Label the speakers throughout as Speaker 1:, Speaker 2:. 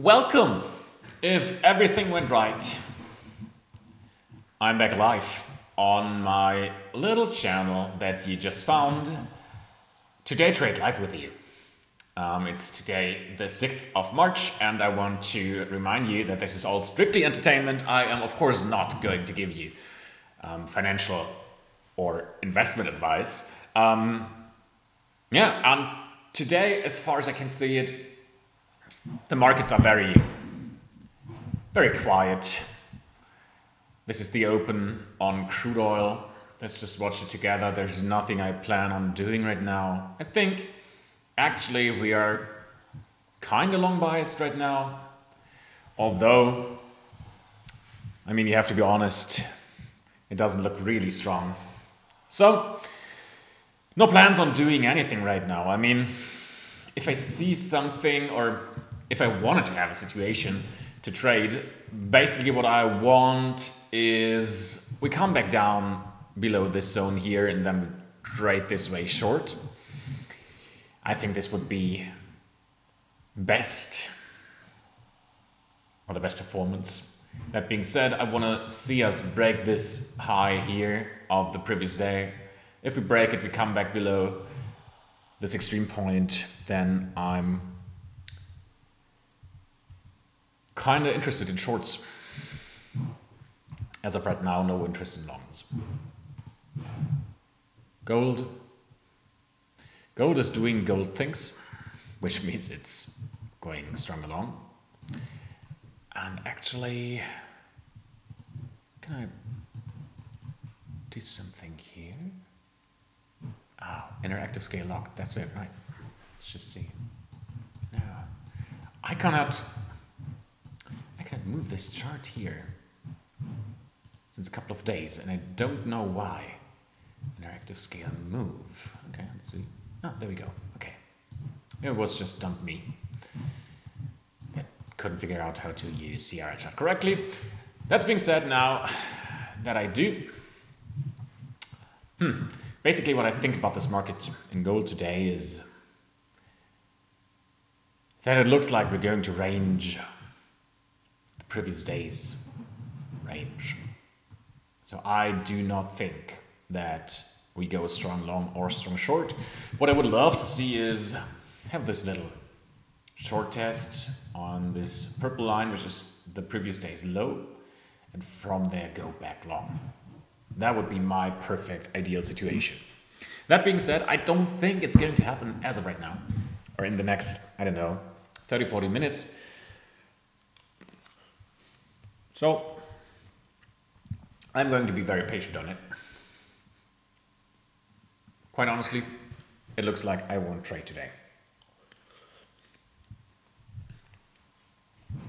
Speaker 1: Welcome! If everything went right, I'm back live on my little channel that you just found. Today, Trade Live with you. It's today the 6th of March, and I want to remind you that this is all strictly entertainment. I am, of course, not going to give you financial or investment advice. Today, as far as I can see it, the markets are very quiet. This is the open on crude oil. Let's just watch it together. There's nothing I plan on doing right now. I think actually we are kind of long biased right now. Although, I mean, you have to be honest, it doesn't look really strong. So, no plans on doing anything right now. I mean, if I see something or if I wanted to have a situation to trade, basically what I want is we come back down below this zone here and then we trade this way short. I think this would be best, or the best performance. That being said, I want to see us break this high here of the previous day. If we break it, we come back below this extreme point, then I'm kind of interested in shorts. As of right now, no interest in longs. Gold. Gold is doing gold things, which means it's going strong along. And actually, can I do something here? Interactive scale locked, that's it, right? Let's just see. No, I cannot move this chart here since a couple of days, and I don't know why. Interactive scale move. Okay, let's see. Oh, there we go. Okay, it was just dump me. That couldn't figure out how to use CRI chart correctly. That being said, now that I do, basically what I think about this market in gold today is that it looks like we're going to range the previous day's range. So I do not think that we go strong long or strong short. What I would love to see is have this little short test on this purple line, which is the previous day's low, and from there go back long. That would be my perfect ideal situation. That being said, I don't think it's going to happen as of right now, or in the next, I don't know, 30, 40 minutes. So I'm going to be very patient on it. Quite honestly, it looks like I won't trade today.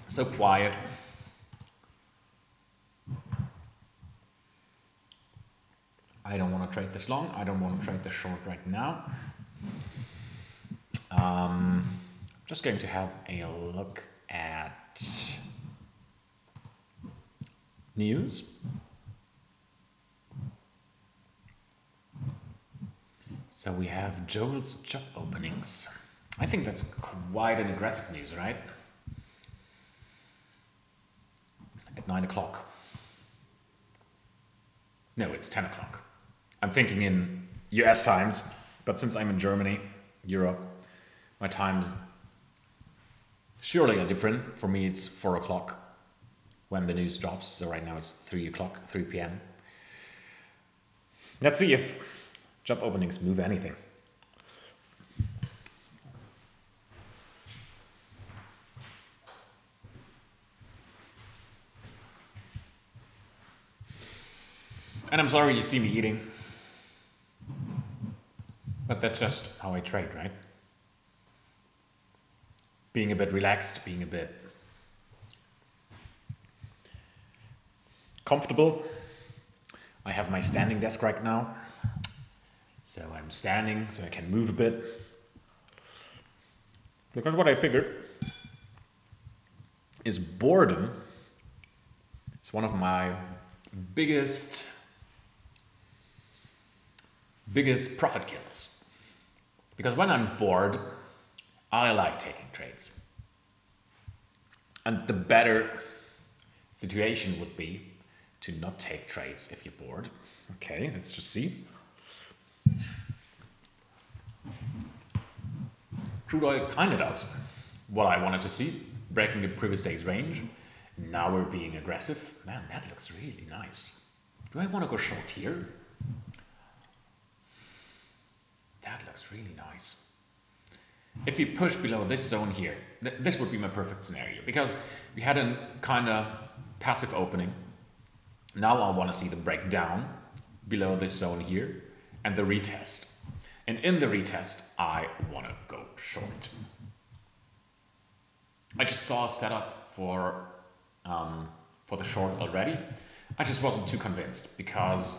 Speaker 1: So quiet. I don't want to trade this long. I don't want to trade this short right now. Just going to have a look at news. So we have Joel's job openings. I think that's quite an aggressive news, right? At 9 o'clock. No, it's 10 o'clock. I'm thinking in US times, but since I'm in Germany, Europe, my times surely are different. For me, it's 4 o'clock when the news drops. So right now it's 3 o'clock, 3 p.m. Let's see if job openings move anything. And I'm sorry you see me eating, but that's just how I trade, right? Being a bit relaxed, being a bit comfortable. I have my standing desk right now, so I'm standing so I can move a bit. Because what I figured is boredom is one of my biggest profit killers. Because when I'm bored, I like taking trades. And the better situation would be to not take trades if you're bored. Okay, let's just see. Crude oil kind of does what I wanted to see, breaking the previous day's range. Now we're being aggressive. Man, that looks really nice. Do I want to go short here? That looks really nice. If we push below this zone here, this would be my perfect scenario, because we had a kind of passive opening. Now I want to see the breakdown below this zone here and the retest. And in the retest, I want to go short. I just saw a setup for the short already. I just wasn't too convinced because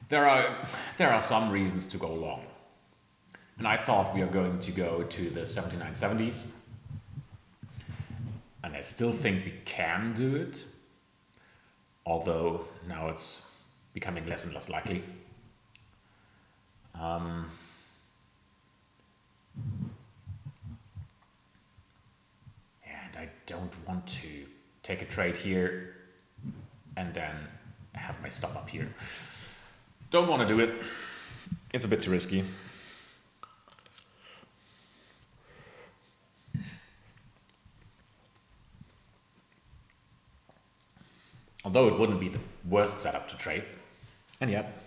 Speaker 1: there are some reasons to go long. And I thought we are going to go to the 79.70s. And I still think we can do it. Although now it's becoming less and less likely. And I don't want to take a trade here and then have my stop up here. Don't want to do it. It's a bit too risky. Although it wouldn't be the worst setup to trade. And yet,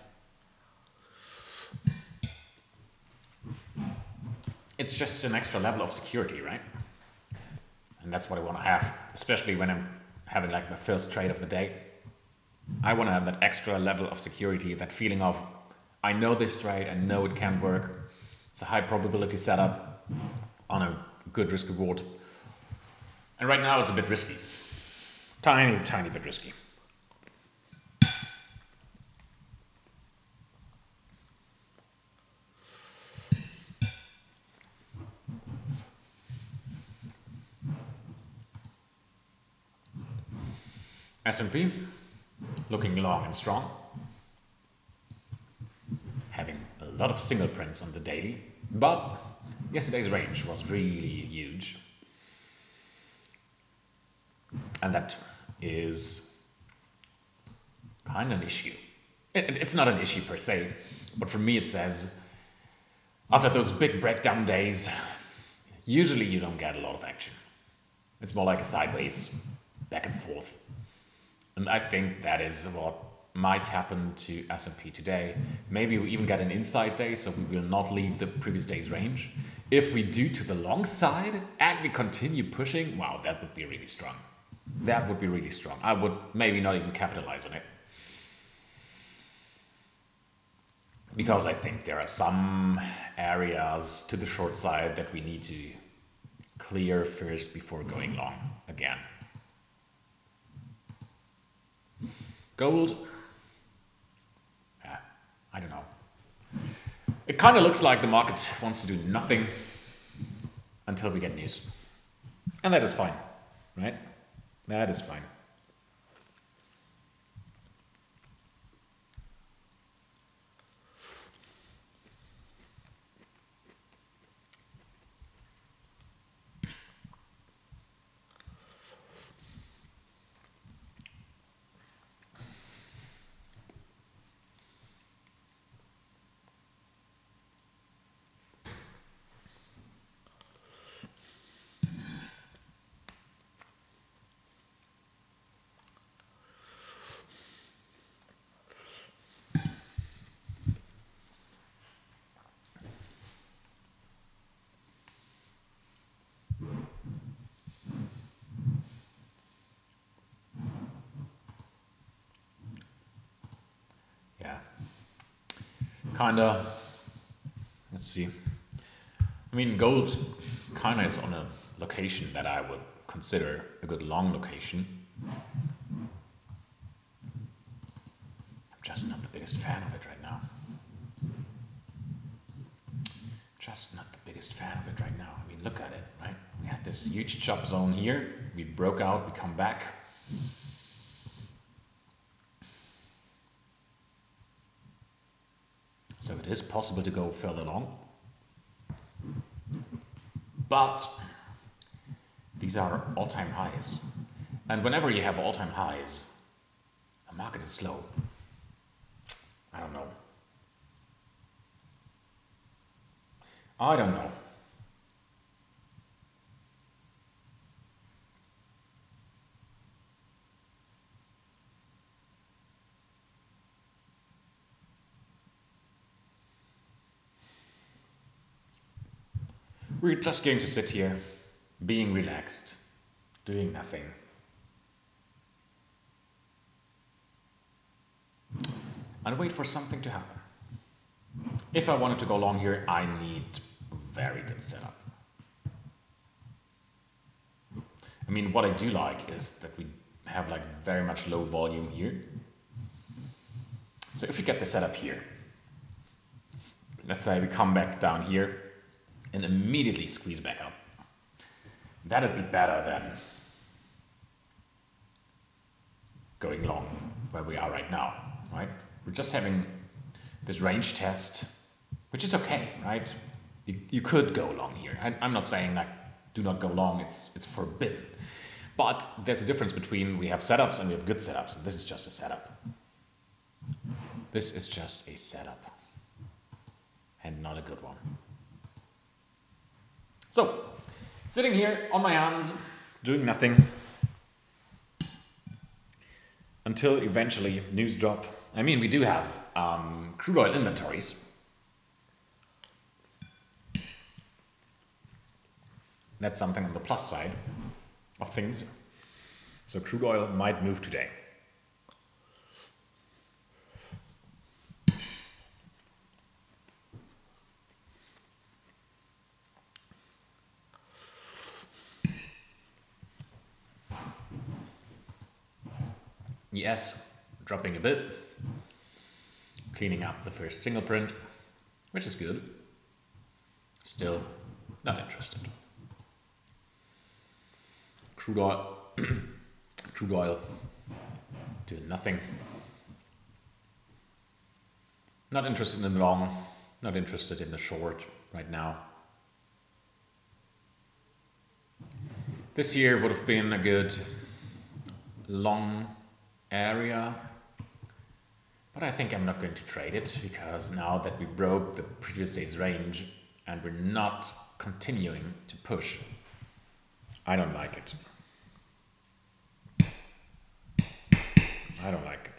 Speaker 1: it's just an extra level of security, right? And that's what I want to have, especially when I'm having like my first trade of the day. I want to have that extra level of security, that feeling of, I know this trade, I know it can work. It's a high probability setup on a good risk reward. And right now it's a bit risky. Tiny, tiny bit risky. S&P, looking long and strong. Having a lot of single prints on the daily, but yesterday's range was really huge. And that is kind of an issue. It's not an issue per se, but for me it says, after those big breakdown days, usually you don't get a lot of action. It's more like a sideways, back and forth. And I think that is what might happen to S&P today. Maybe we even get an inside day, so we will not leave the previous day's range. If we do to the long side and we continue pushing, wow, that would be really strong. That would be really strong. I would maybe not even capitalize on it. Because I think there are some areas to the short side that we need to clear first before going long again. Gold, yeah, I don't know. It kind of looks like the market wants to do nothing until we get news. And that is fine, right? That is fine. Yeah, kinda, let's see. I mean, gold kinda is on a location that I would consider a good long location. I'm just not the biggest fan of it right now. Just not the biggest fan of it right now. I mean, look at it, right? We had this huge chop zone here. We broke out, we come back. So it is possible to go further long. But These are all-time highs. And whenever you have all-time highs, the market is slow. I don't know. I don't know. We're just going to sit here, being relaxed, doing nothing. And wait for something to happen. If I wanted to go long here, I need a very good setup. I mean, what I do like is that we have like very much low volume here. So if we get the setup here, let's say we come back down here and immediately squeeze back up. That'd be better than going long where we are right now, right? We're just having this range test, which is okay, right? You could go long here. I'm not saying like do not go long, it's forbidden. But there's a difference between we have setups and we have good setups, and this is just a setup. This is just a setup and not a good one. So, sitting here on my hands, doing nothing until eventually news drop. I mean, we do have crude oil inventories. That's something on the plus side of things. So crude oil might move today. Yes, dropping a bit, cleaning up the first single print, which is good. Still not interested. Crude oil, crude oil, doing nothing. Not interested in the long, not interested in the short right now. This year would have been a good long area, but I think I'm not going to trade it because now that we broke the previous day's range and we're not continuing to push, I don't like it. I don't like it.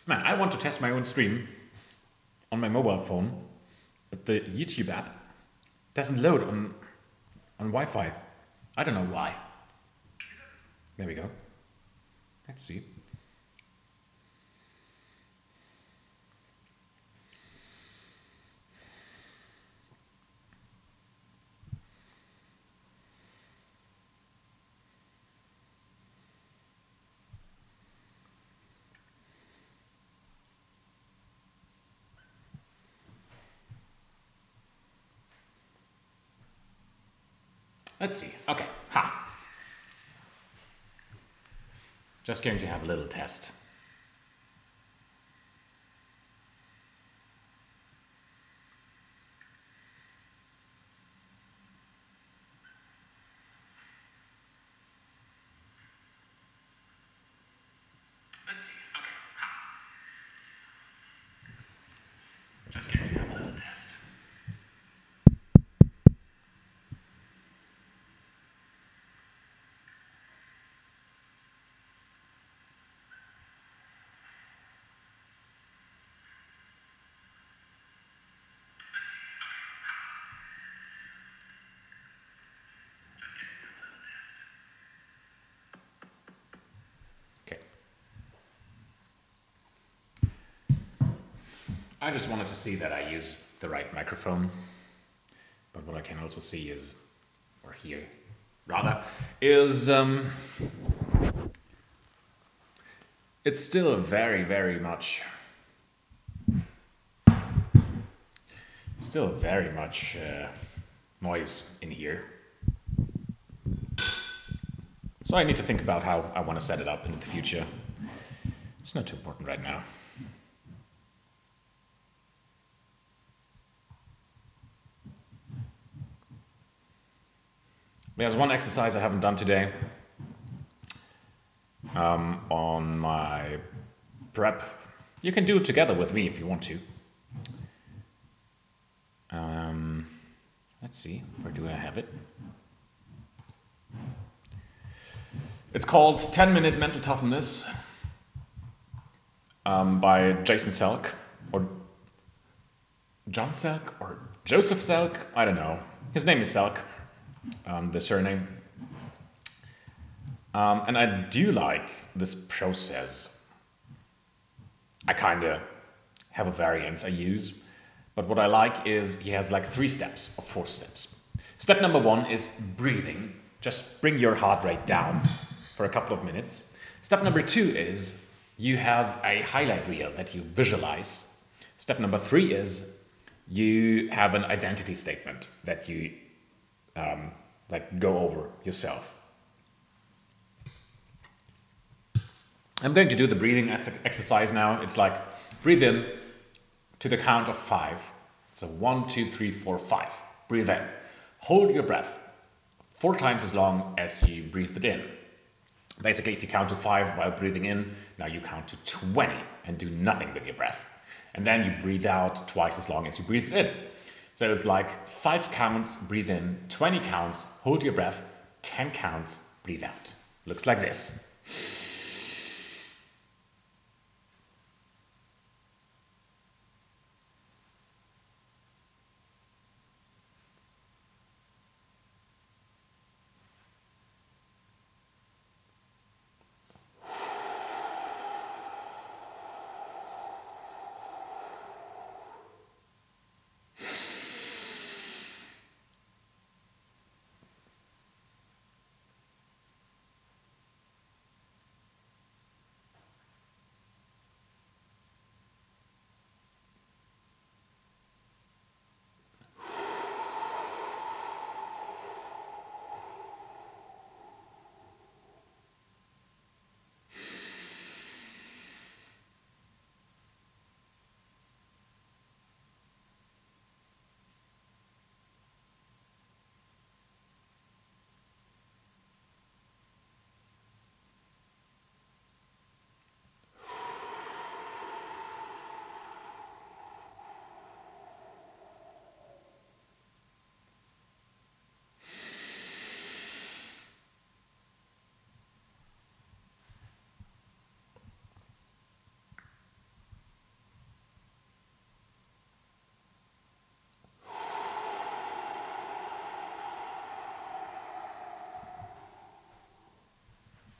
Speaker 1: Man, I want to test my own stream on my mobile phone, but the YouTube app doesn't load on Wi-Fi. I don't know why. There we go. Let's see. Let's see. Okay. Ha. Just going to have a little test. Let's see. Okay. Ha. Just going to have a little test. Okay. I just wanted to see that I use the right microphone, but what I can also see is, or hear rather, is it's still very, very much noise in here. So I need to think about how I want to set it up in the future. It's not too important right now. There's one exercise I haven't done today on my prep. You can do it together with me if you want to. Let's see, where do I have it? It's called 10-Minute Mental Toughness by Jason Selk, or John Selk, or Joseph Selk, I don't know. His name is Selk, the surname. And I do like this process. I kind of have a variance I use, but what I like is he has like 3 steps or 4 steps. Step number 1 is breathing. Just bring your heart rate down for a couple of minutes. Step number 2 is you have a highlight reel that you visualize. Step number 3 is you have an identity statement that you like go over yourself. I'm going to do the breathing exercise now. It's like breathe in to the count of 5. So 1, 2, 3, 4, 5. Breathe in. Hold your breath 4 times as long as you breathed in. Basically, if you count to 5 while breathing in, now you count to 20 and do nothing with your breath. And then you breathe out twice as long as you breathed in. So it's like 5 counts, breathe in, 20 counts, hold your breath, 10 counts, breathe out. Looks like this.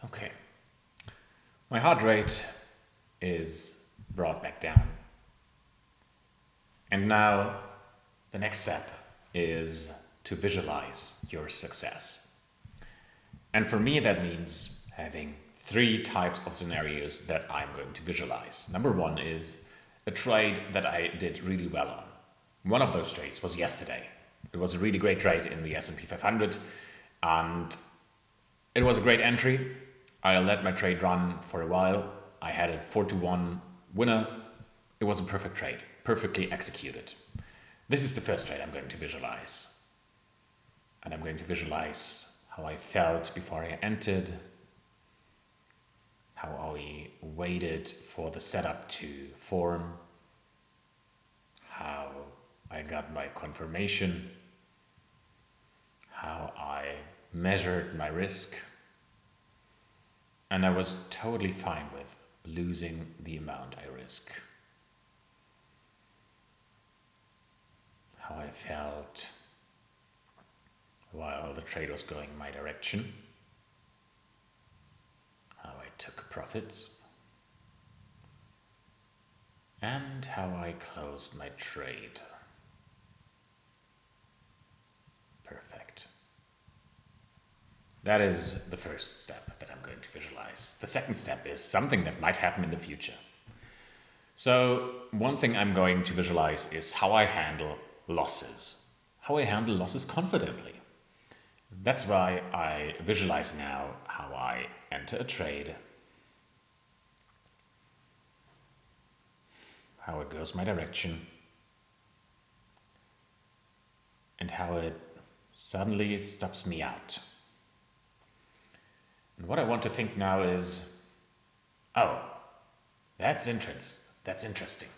Speaker 1: Okay. My heart rate is brought back down. And now the next step is to visualize your success. And for me, that means having 3 types of scenarios that I'm going to visualize. Number 1 is a trade that I did really well on. One of those trades was yesterday. It was a really great trade in the S&P 500, and it was a great entry. I let my trade run for a while. I had a 4-to-1 winner. It was a perfect trade, perfectly executed. This is the first trade I'm going to visualize. And I'm going to visualize how I felt before I entered, how I waited for the setup to form, how I got my confirmation, how I measured my risk, and I was totally fine with losing the amount I risk. How I felt while the trade was going my direction, how I took profits, and how I closed my trade. Perfect. That is the first step that I'm going to visualize. The second step is something that might happen in the future. So one thing I'm going to visualize is how I handle losses. How I handle losses confidently. That's why I visualize now how I enter a trade, how it goes my direction, and how it suddenly stops me out. And what I want to think now is, oh, that's interesting.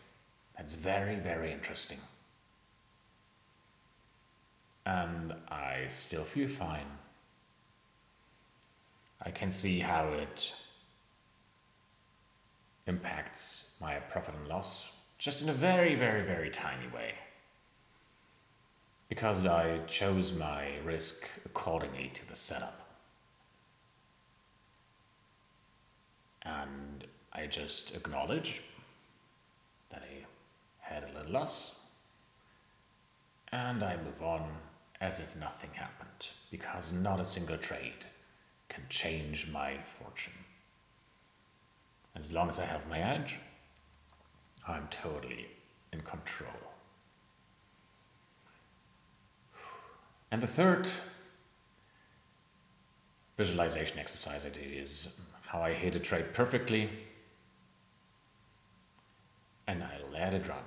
Speaker 1: That's very, very interesting. And I still feel fine. I can see how it impacts my profit and loss, just in a very, very, very tiny way. Because I chose my risk accordingly to the setup. And I just acknowledge that I had a little loss, and I move on as if nothing happened, because not a single trade can change my fortune. As long as I have my edge, I'm totally in control. And the third visualization exercise I do is how I hit a trade perfectly and I let it run.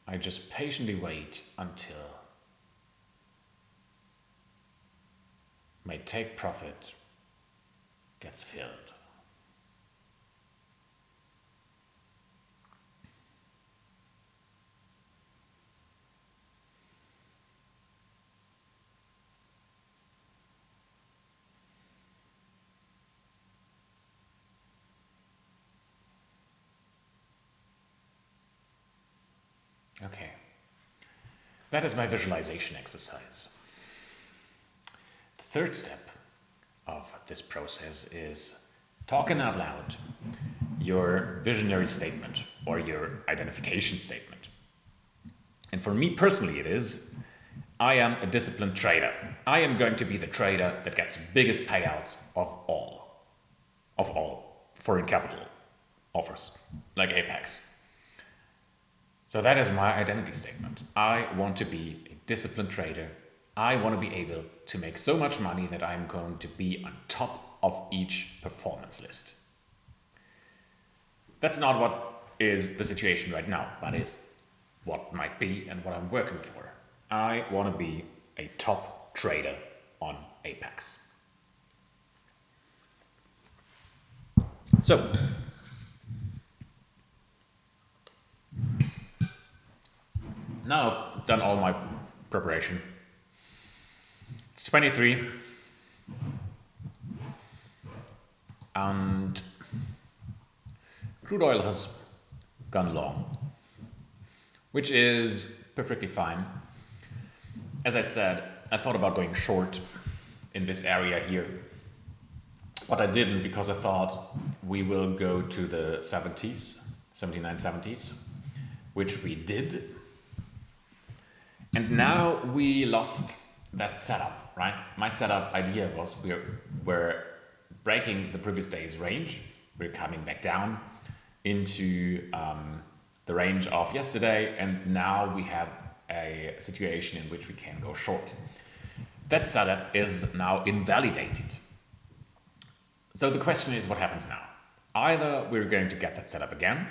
Speaker 1: I just patiently wait until my take profit gets filled. Okay, that is my visualization exercise. The third step of this process is talking out loud your visionary statement or your identification statement. And for me personally, it is, I am a disciplined trader. I am going to be the trader that gets the biggest payouts of all foreign capital offers, like Apex. So that is my identity statement. I want to be a disciplined trader. I want to be able to make so much money that I'm going to be on top of each performance list. That's not what is the situation right now, but is what might be and what I'm working for. I want to be a top trader on Apex. So, now I've done all my preparation. It's 23. And crude oil has gone long, which is perfectly fine. As I said, I thought about going short in this area here, but I didn't because I thought we will go to the 70s, 79, 70s, which we did. And now we lost that setup, right? My setup idea was we're breaking the previous day's range. We're coming back down into the range of yesterday, and now we have a situation in which we can go short. That setup is now invalidated. So the question is, what happens now? Either we're going to get that setup again,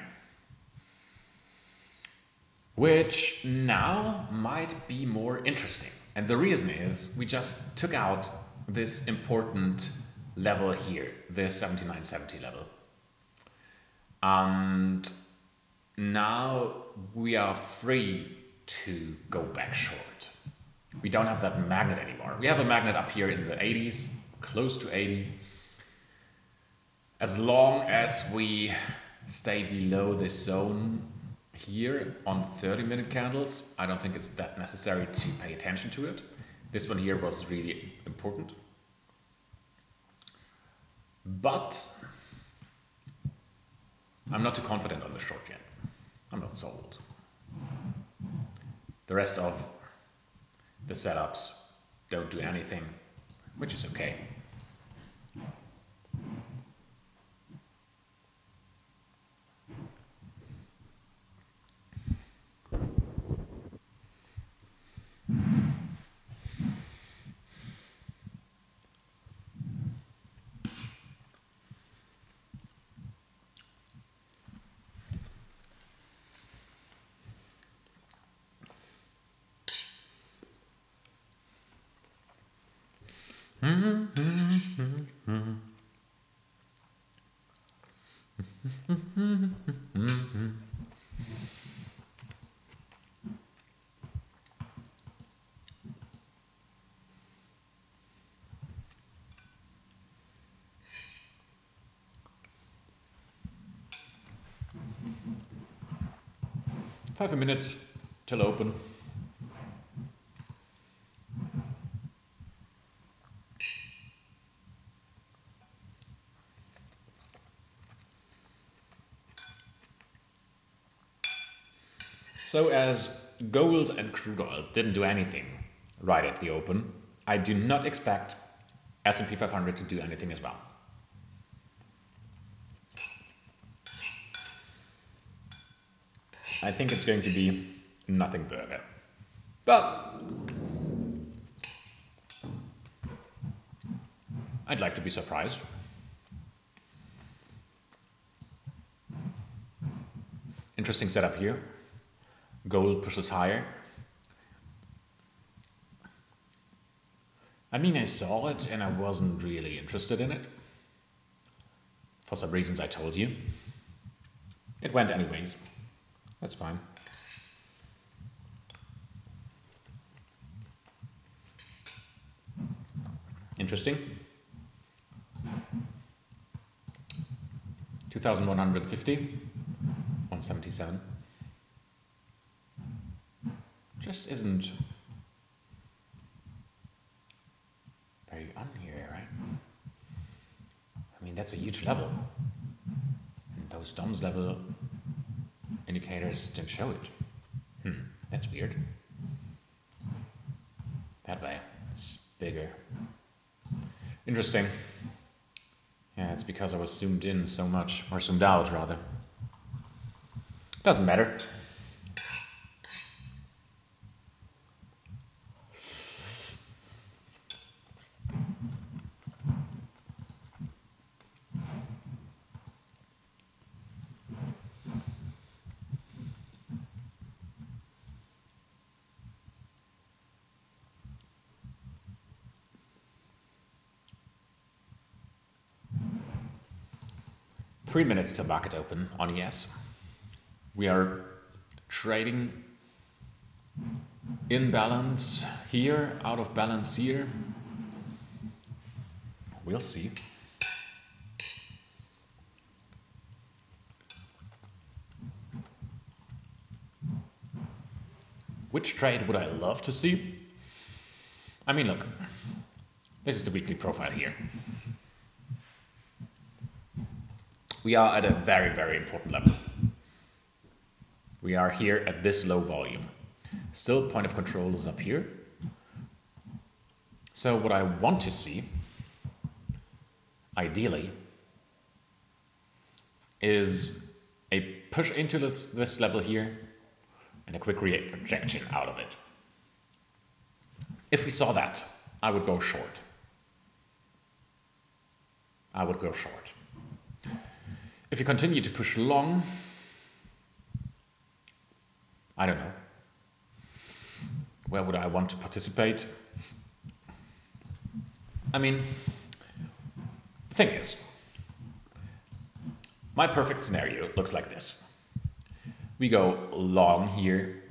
Speaker 1: which now might be more interesting. And the reason is we just took out this important level here, the 7970 level. And now we are free to go back short. We don't have that magnet anymore. We have a magnet up here in the 80s, close to 80. As long as we stay below this zone here on 30-minute candles, I don't think it's that necessary to pay attention to it. This one here was really important. But I'm not too confident on the short yet. I'm not sold. The rest of the setups don't do anything, which is okay. 5 minutes till open. So as gold and crude oil didn't do anything right at the open, I do not expect S&P 500 to do anything as well. I think it's going to be nothing burger. But I'd like to be surprised. Interesting setup here. Gold pushes higher. I mean, I saw it and I wasn't really interested in it. For some reasons I told you. It went anyways. That's fine. Interesting. 2,150. 177. Just isn't very on here, right? I mean, that's a huge level. And those DOMS level indicators didn't show it. That's weird. That way, it's bigger. Interesting. Yeah, it's because I was zoomed in so much, or zoomed out rather. Doesn't matter. Three minutes till market open on ES. We are trading in balance here, out of balance here. We'll see. Which trade would I love to see? I mean, look, this is the weekly profile here. We are at a very, very important level. We are here at this low volume. Still, point of control is up here. So what I want to see, ideally, is a push into this level here and a quick rejection out of it. If we saw that, I would go short. I would go short. If you continue to push long, I don't know. Where would I want to participate? I mean, the thing is, my perfect scenario looks like this. We go long here,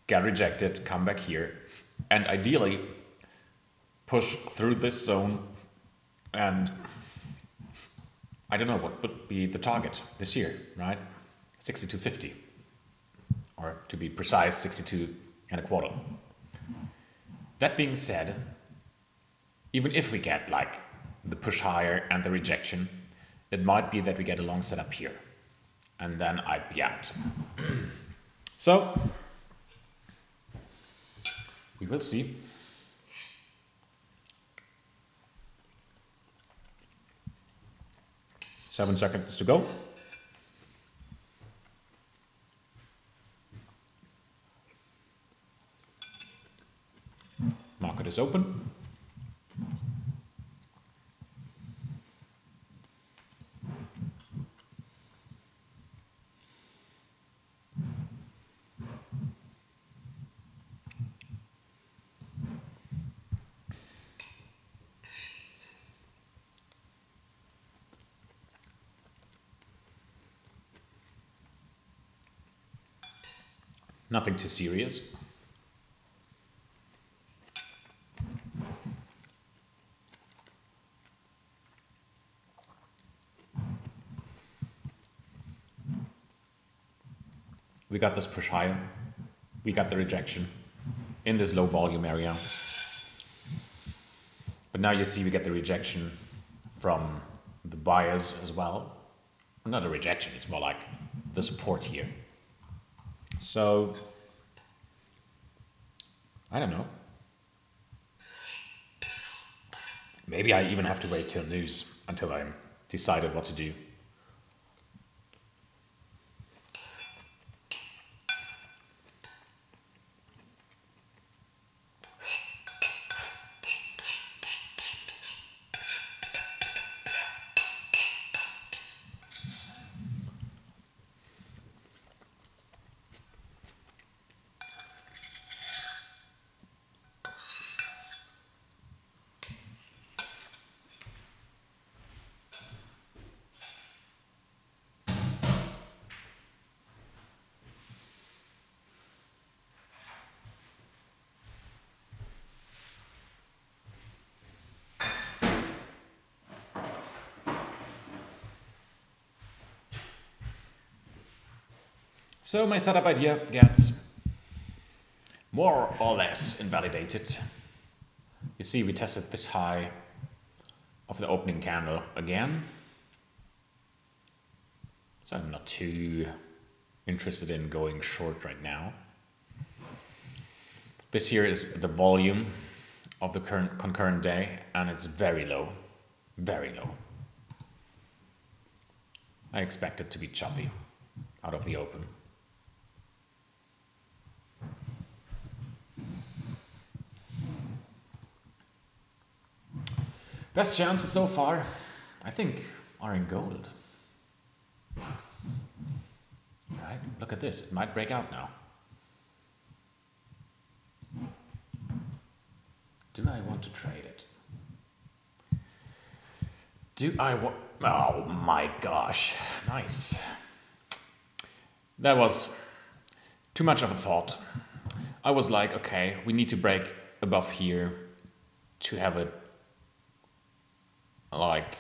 Speaker 1: get rejected, come back here, and ideally push through this zone, and I don't know what would be the target this year, right? 62.50, or to be precise, 62.25. That being said, even if we get like the push higher and the rejection, it might be that we get a long setup here, and then I'd be out. So we will see. Seven seconds to go. Market is open. Nothing too serious. We got this push higher. We got the rejection in this low volume area. But now you see we get the rejection from the buyers as well. Not a rejection, it's more like the support here. So, I don't know. Maybe I even have to wait till news until I'm decided what to do. So my setup idea gets more or less invalidated. You see, we tested this high of the opening candle again. So I'm not too interested in going short right now. This here is the volume of the current concurrent day, and it's very low, very low. I expect it to be choppy out of the open. Best chances so far, I think, are in gold. Right, look at this, it might break out now. Do I want to trade it? Do I want, oh my gosh, nice. That was too much of a thought. I was like, okay, we need to break above here to have it like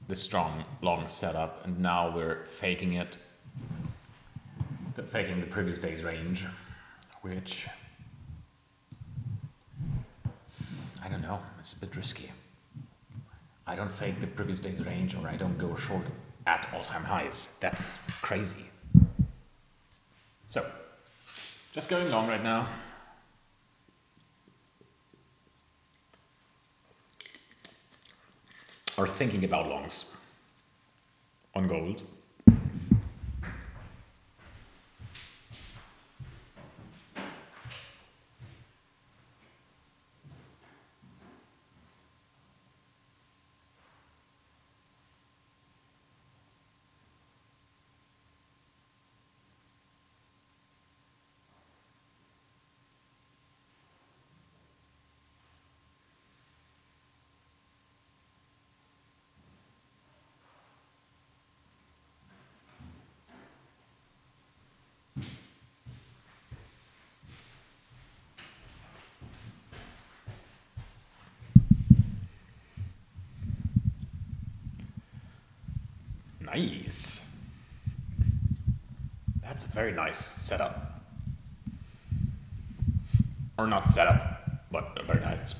Speaker 1: the strong long setup, and now we're faking it, faking the previous day's range, which I don't know, it's a bit risky. I don't fake the previous day's range, or I don't go short at all-time highs. That's crazy. So, just going long right now. Or thinking about longs on gold. Nice. That's a very nice setup. Or not setup, but a very nice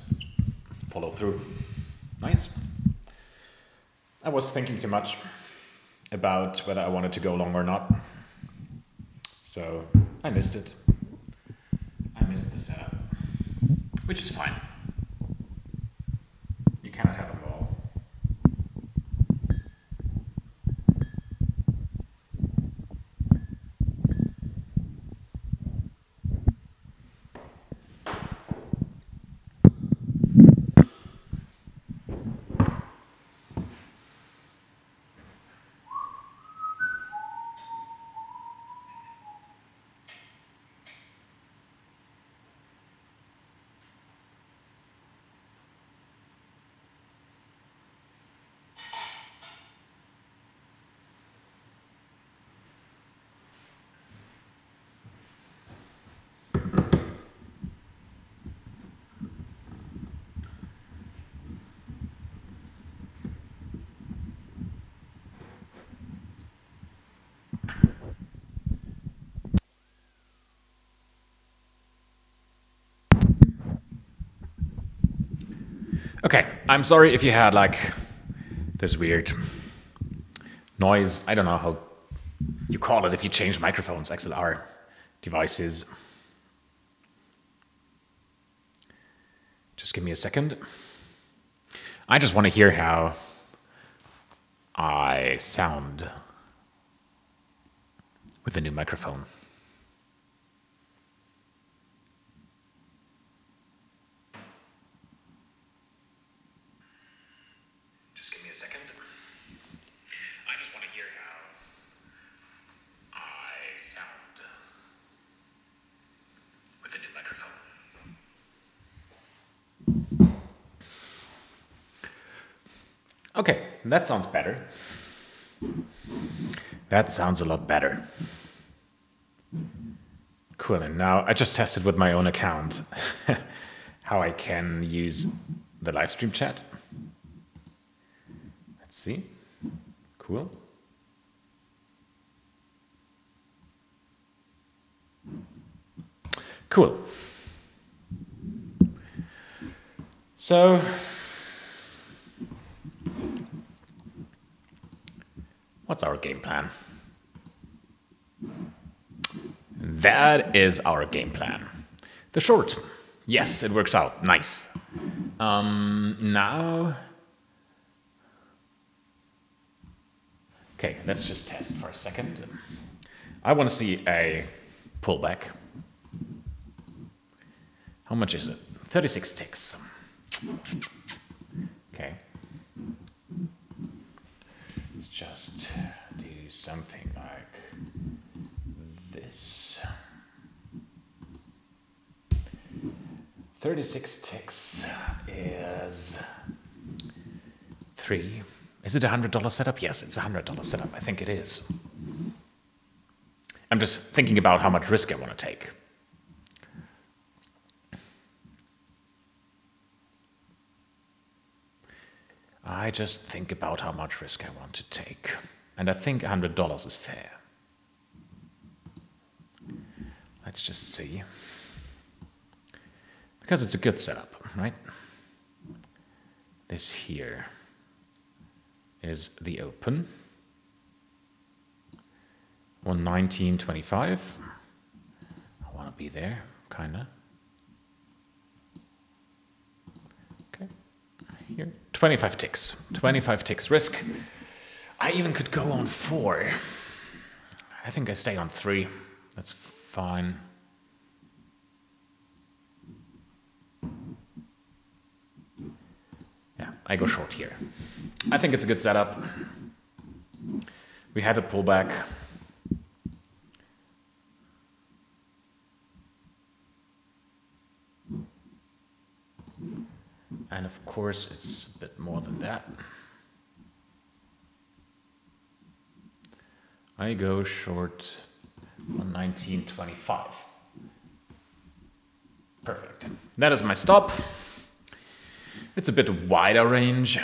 Speaker 1: follow through. Nice. I was thinking too much about whether I wanted to go long or not. So I missed it. I missed the setup, which is fine. You cannot have them all. Okay, I'm sorry if you had like this weird noise. I don't know how you call it if you change microphones, XLR devices. Just give me a second. I just want to hear how I sound with the new microphone. Just give me a second. I just want to hear how I sound with the new microphone. Okay, that sounds better. That sounds a lot better. Cool, and now I just tested with my own account how I can use the live stream chat. Let's see. Cool. Cool. So, what's our game plan? That is our game plan. The short. Yes, it works out. Nice. Now... Okay, let's just test for a second. I want to see a pullback. How much is it? 36 ticks. Okay. Let's just do something like this. 36 ticks is 3. Is it a $100 setup? Yes, it's a $100 setup. I think it is. I'm just thinking about how much risk I want to take. I just think about how much risk I want to take. And I think $100 is fair. Let's just see. Because it's a good setup, right? This here is the open. 119.25. I want to be there, kinda. Okay, here, 25 ticks. 25 ticks risk. I even could go on 4. I think I stay on 3. That's fine. Yeah, I go short here. I think it's a good setup. We had a pullback. And of course, it's a bit more than that. I go short on 19.25. Perfect. That is my stop. It's a bit wider range.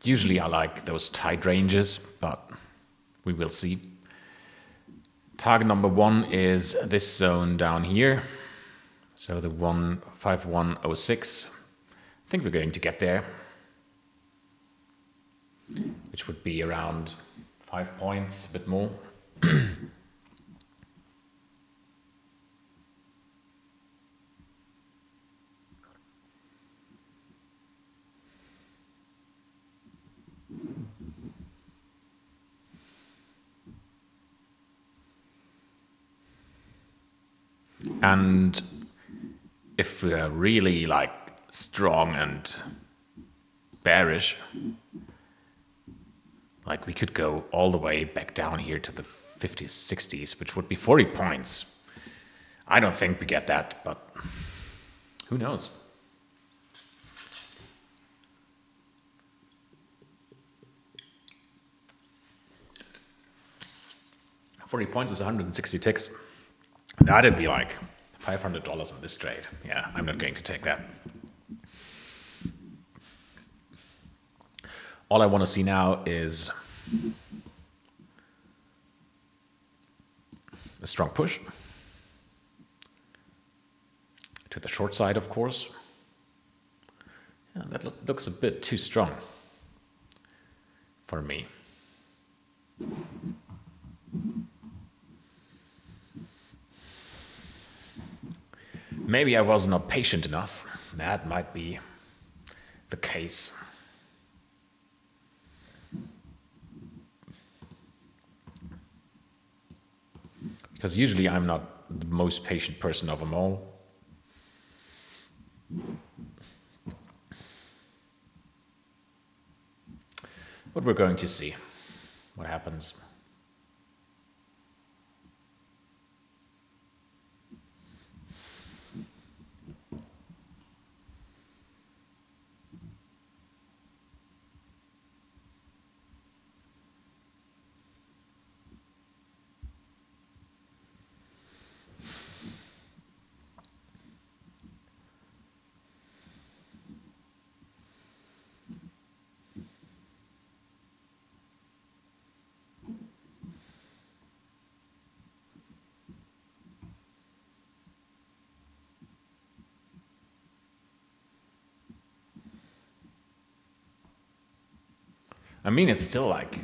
Speaker 1: Usually I like those tight ranges, but we will see. Target number 1 is this zone down here. So the 15106. I think we're going to get there, which would be around 5 points, a bit more. And if we are really like strong and bearish, like we could go all the way back down here to the 50s, 60s, which would be 40 points. I don't think we get that, but who knows? $40 points is 160 ticks. That'd be like $500 on this trade. Yeah, I'm not going to take that. All I want to see now is strong push to the short side, of course. Yeah, that looks a bit too strong for me. Maybe I was not patient enough. That might be the case. Because usually I'm not the most patient person of them all. But we're going to see what happens. I mean, it's still like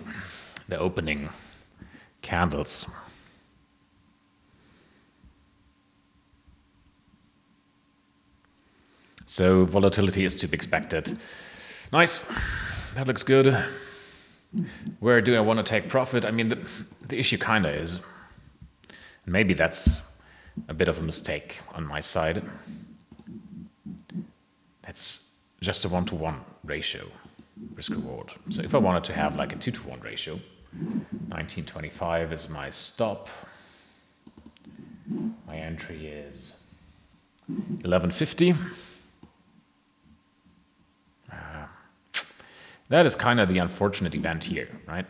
Speaker 1: the opening candles. So volatility is to be expected. Nice, that looks good. Where do I want to take profit? I mean, the issue kinda is, maybe that's a bit of a mistake on my side. That's just a 1-to-1 ratio, risk reward. So if I wanted to have like a 2-to-1 ratio, 1925 is my stop. My entry is 1150. That is kind of the unfortunate event here, right?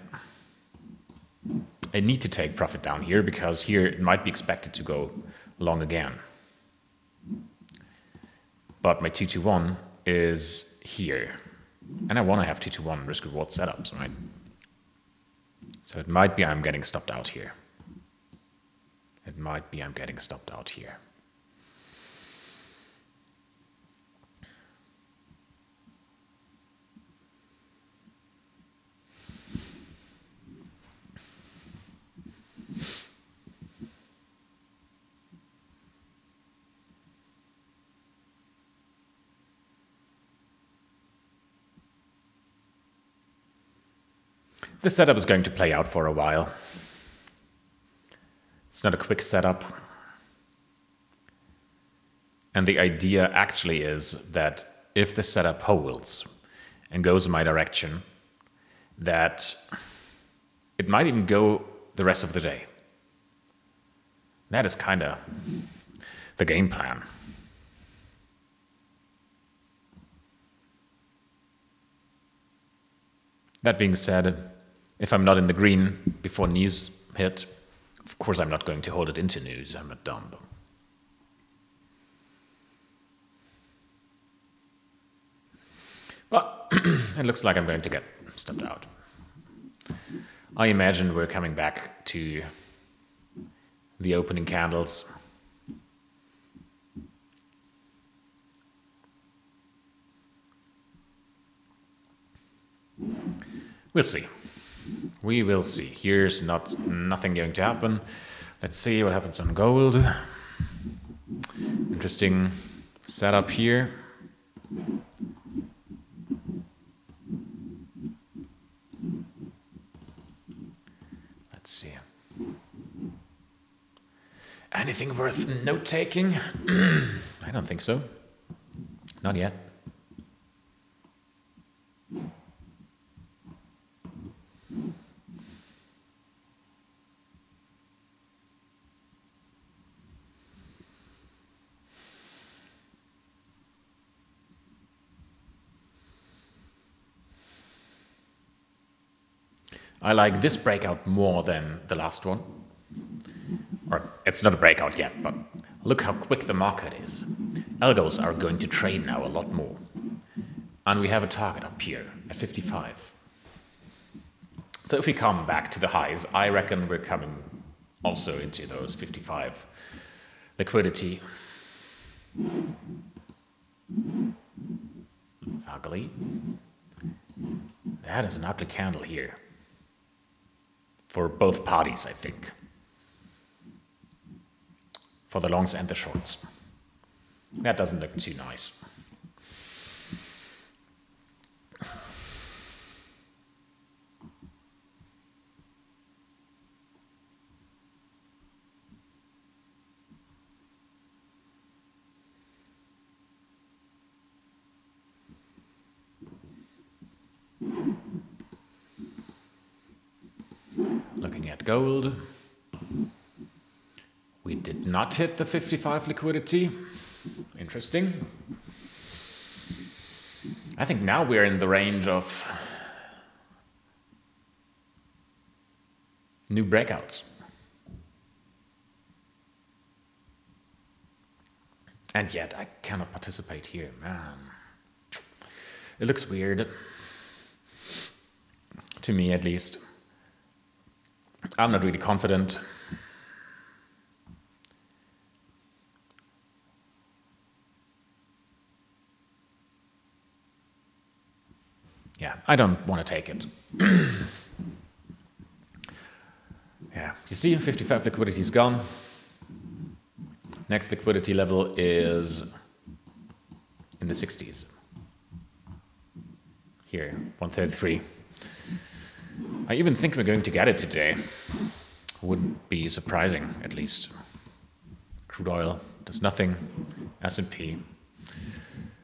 Speaker 1: I need to take profit down here because here it might be expected to go long again. But my 2-to-1 is here. And I want to have 2-to-1 risk reward setups, right? So it might be I'm getting stopped out here. It might be I'm getting stopped out here. This setup is going to play out for a while. It's not a quick setup. And the idea actually is that if the setup holds and goes in my direction, that it might even go the rest of the day. That is kind of the game plan. That being said, if I'm not in the green before news hit, of course I'm not going to hold it into news. I'm not dumb. But it looks like I'm going to get stopped out. I imagine we're coming back to the opening candles. We'll see. We will see. Here's nothing going to happen. Let's see what happens on gold. Interesting setup here. Let's see. Anything worth note-taking? I don't think so. Not yet. I like this breakout more than the last one. Or it's not a breakout yet, but look how quick the market is. Algos are going to trade now a lot more. And we have a target up here at 55. So if we come back to the highs, I reckon we're coming also into those 55 liquidity. Ugly. That is an ugly candle here. For both parties, I think. For the longs and the shorts. That doesn't look too nice. Looking at gold. We did not hit the 55 liquidity. Interesting. I think now we're in the range of new breakouts. And yet I cannot participate here, man. It looks weird. To me, at least. I'm not really confident. Yeah, I don't want to take it. Yeah, you see, 55 liquidity is gone. Next liquidity level is in the 60s. Here, 133. I even think we're going to get it today. Would be surprising, at least. Crude oil does nothing. S&P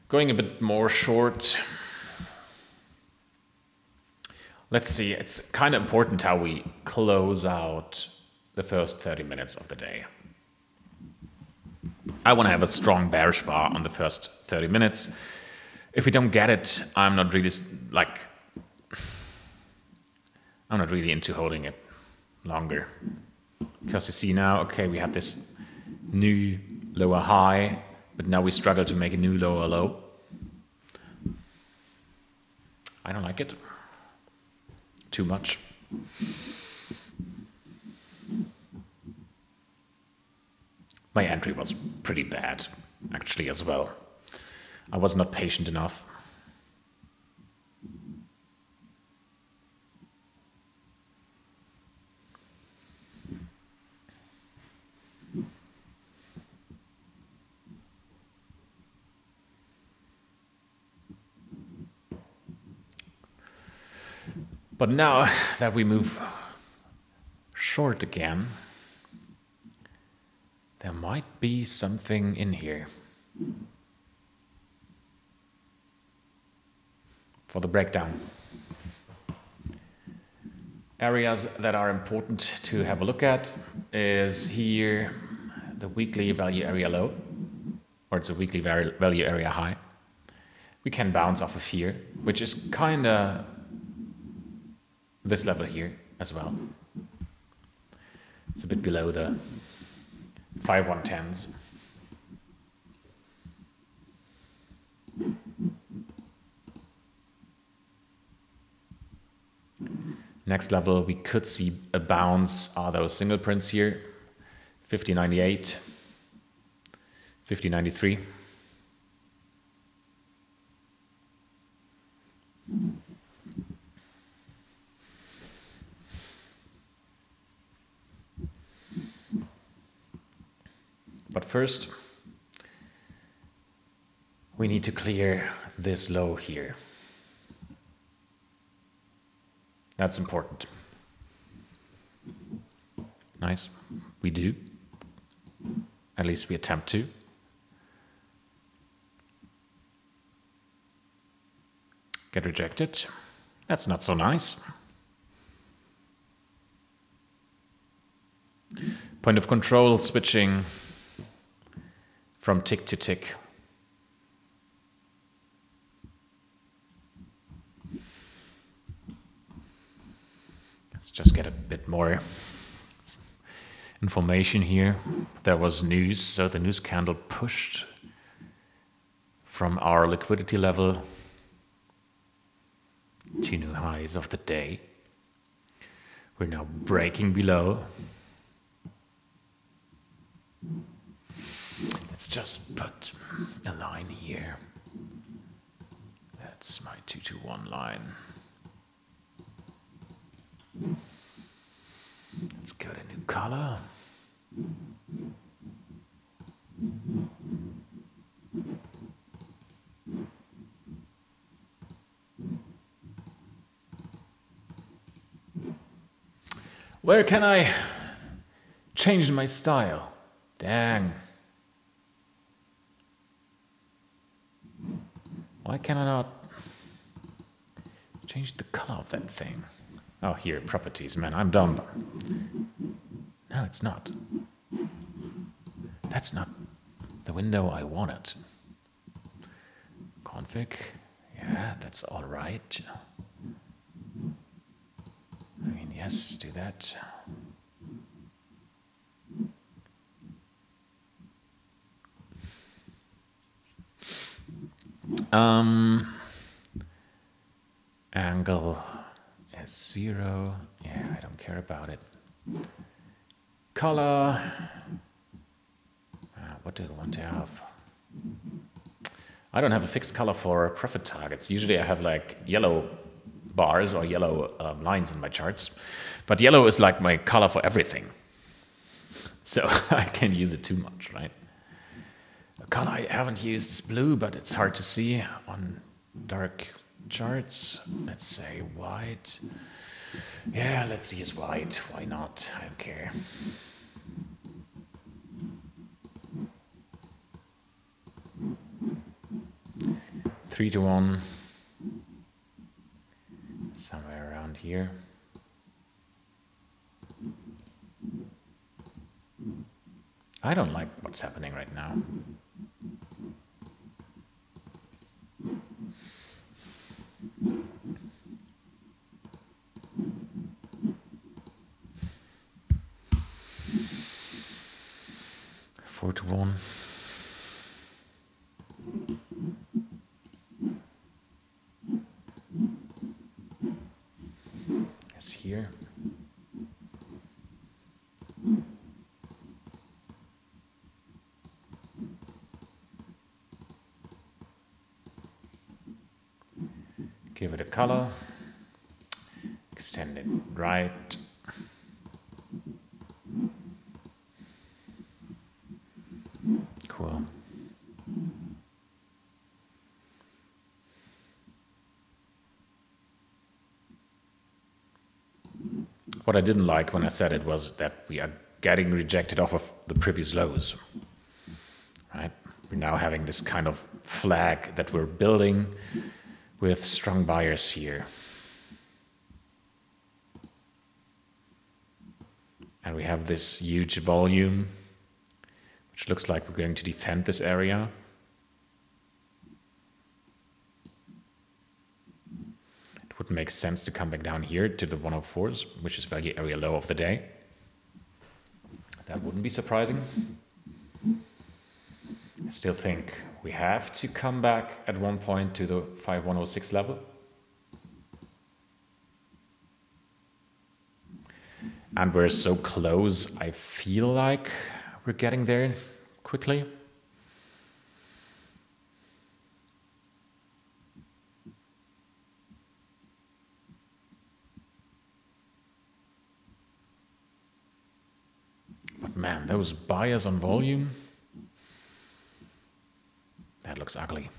Speaker 1: going a bit more short. Let's see, it's kind of important how we close out the first 30 minutes of the day. I want to have a strong bearish bar on the first 30 minutes. If we don't get it, I'm not really into holding it longer. Because you see now, okay, we have this new lower high, but now we struggle to make a new lower low. I don't like it too much. My entry was pretty bad, actually, as well. I was not patient enough. But now that we move short again, there might be something in here for the breakdown. Areas that are important to have a look at is here the weekly value area low, or it's a weekly value area high. We can bounce off of here, which is kind of this level here as well. It's a bit below the 5/110s. Next level, we could see a bounce, are those single prints here, 50.98, 50.93. But first, we need to clear this low here. That's important. Nice. We do. At least we attempt to. Get rejected. That's not so nice. Point of control switching from tick to tick. Let's just get a bit more information here. There was news, so the news candle pushed from our liquidity level to new highs of the day. We're now breaking below. Let's just put a line here. That's my 2-2-1 line. Let's get a new color. Where can I change my style? Dang. Why can I not change the color of that thing? Oh, here, properties. Man, I'm dumb. No, it's not. That's not the window I wanted. Config. Yeah, that's all right. I mean, yes, do that. Angle is 0. Yeah, I don't care about it. Color. What do I want to have? I don't have a fixed color for profit targets. Usually I have like yellow bars or yellow lines in my charts. But yellow is like my color for everything. So I can't use it too much, right? A color I haven't used is blue, but it's hard to see on dark charts. Let's say white. Yeah, let's use white. Why not? I don't care. Three to 1. Somewhere around here. I don't like what's happening right now. Four to 1. It's here. Give it a color. Extend it right. Cool. What I didn't like when I said it was that we are getting rejected off of the previous lows. Right? We're now having this kind of flag that we're building with strong buyers here. And we have this huge volume, which looks like we're going to defend this area. It would make sense to come back down here to the 104s, which is value area low of the day. That wouldn't be surprising. I still think we have to come back at one point to the 5106 level. And we're so close, I feel like we're getting there quickly. But man, those buyers on volume, that looks ugly.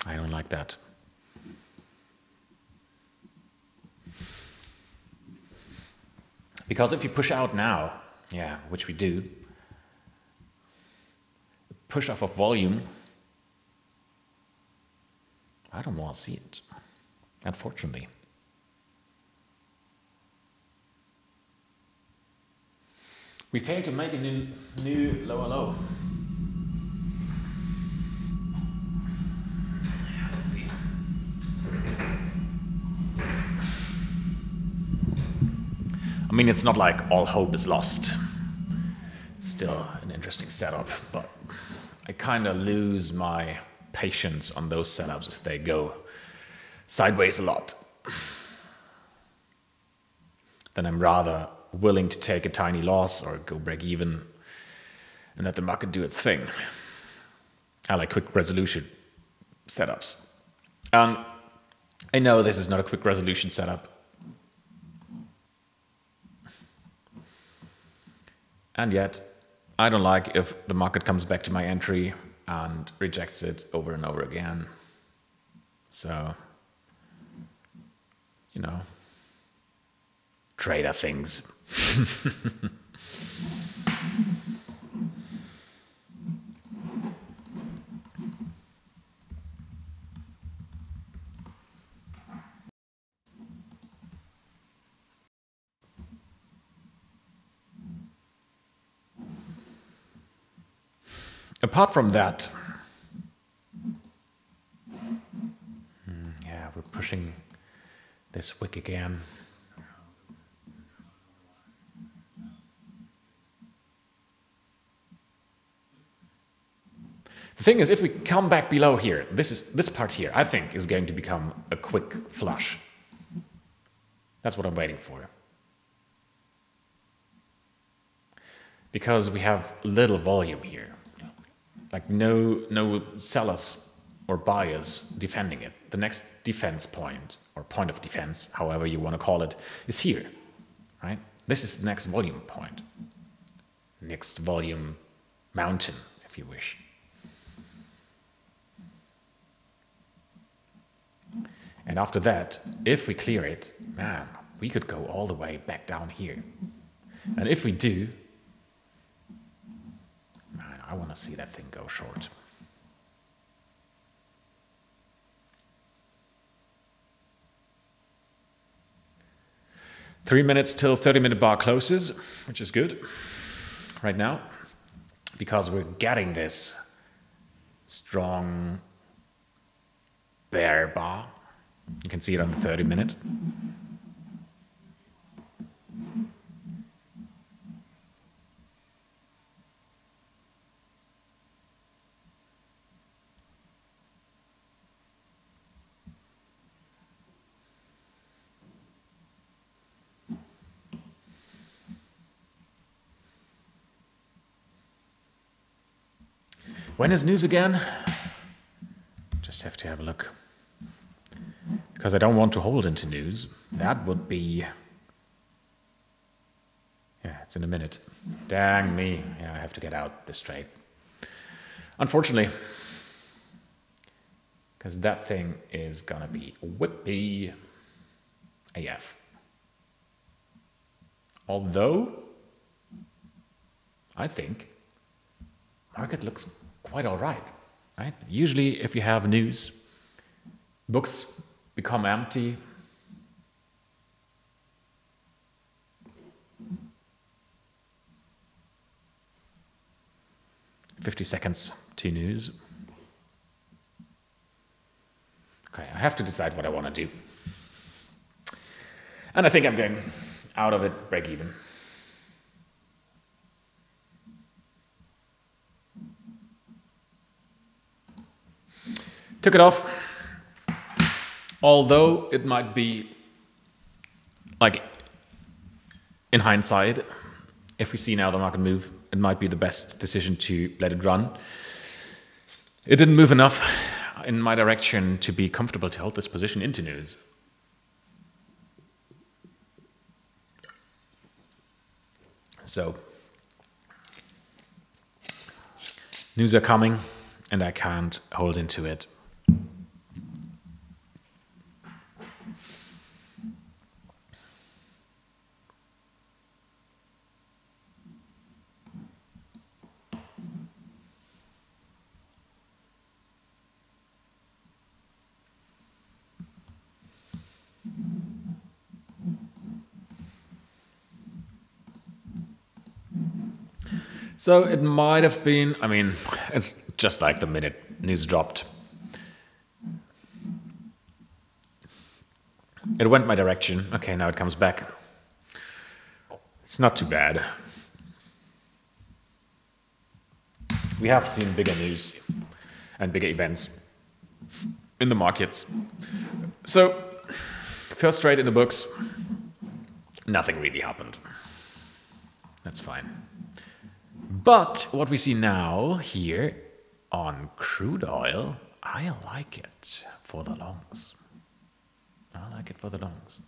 Speaker 1: I don't like that. Because if you push out now, yeah, which we do, push off of volume, I don't want to see it, unfortunately. We failed to make a new lower low. Let's see. I mean, it's not like all hope is lost. It's still an interesting setup, but I kind of lose my patience on those setups if they go sideways a lot. Then I'm rather willing to take a tiny loss or go break even and let the market do its thing. I like quick resolution setups. And I know this is not a quick resolution setup. And yet, I don't like if the market comes back to my entry and rejects it over and over again. So, you know, trader things. Apart from that, yeah, we're pushing this wick again. The thing is, if we come back below here, this part here, I think, is going to become a quick flush. That's what I'm waiting for. Because we have little volume here. Like no sellers or buyers defending it. The next defense point, or point of defense, however you want to call it, is here, right? This is the next volume point. Next volume mountain, if you wish. And after that, if we clear it, man, we could go all the way back down here. And if we do, man, I want to see that thing go short. Three minutes till 30-minute bar closes, which is good right now, because we're getting this strong bear bar. You can see it on the 30-minute. When is news again? Just have to have a look. Because I don't want to hold into news. That would be... Yeah, it's in a minute. Dang me. Yeah, I have to get out this trade. Unfortunately. Because that thing is gonna be whippy AF. Although, I think, market looks quite all right? Usually if you have news, books become empty. "50 seconds to news." Okay, I have to decide what I want to do. And I think I'm going out of it, break even. Took it off. Although it might be, like, in hindsight, if we see now the market move, it might be the best decision to let it run. It didn't move enough in my direction to be comfortable to hold this position into news. So, news are coming, and I can't hold into it. So it might have been, I mean, it's just like the minute news dropped. It went my direction. Okay, now it comes back. It's not too bad. We have seen bigger news and bigger events in the markets. So, first trade in the books, nothing really happened. That's fine. But what we see now here on crude oil, I like it for the longs. I like it for the longs.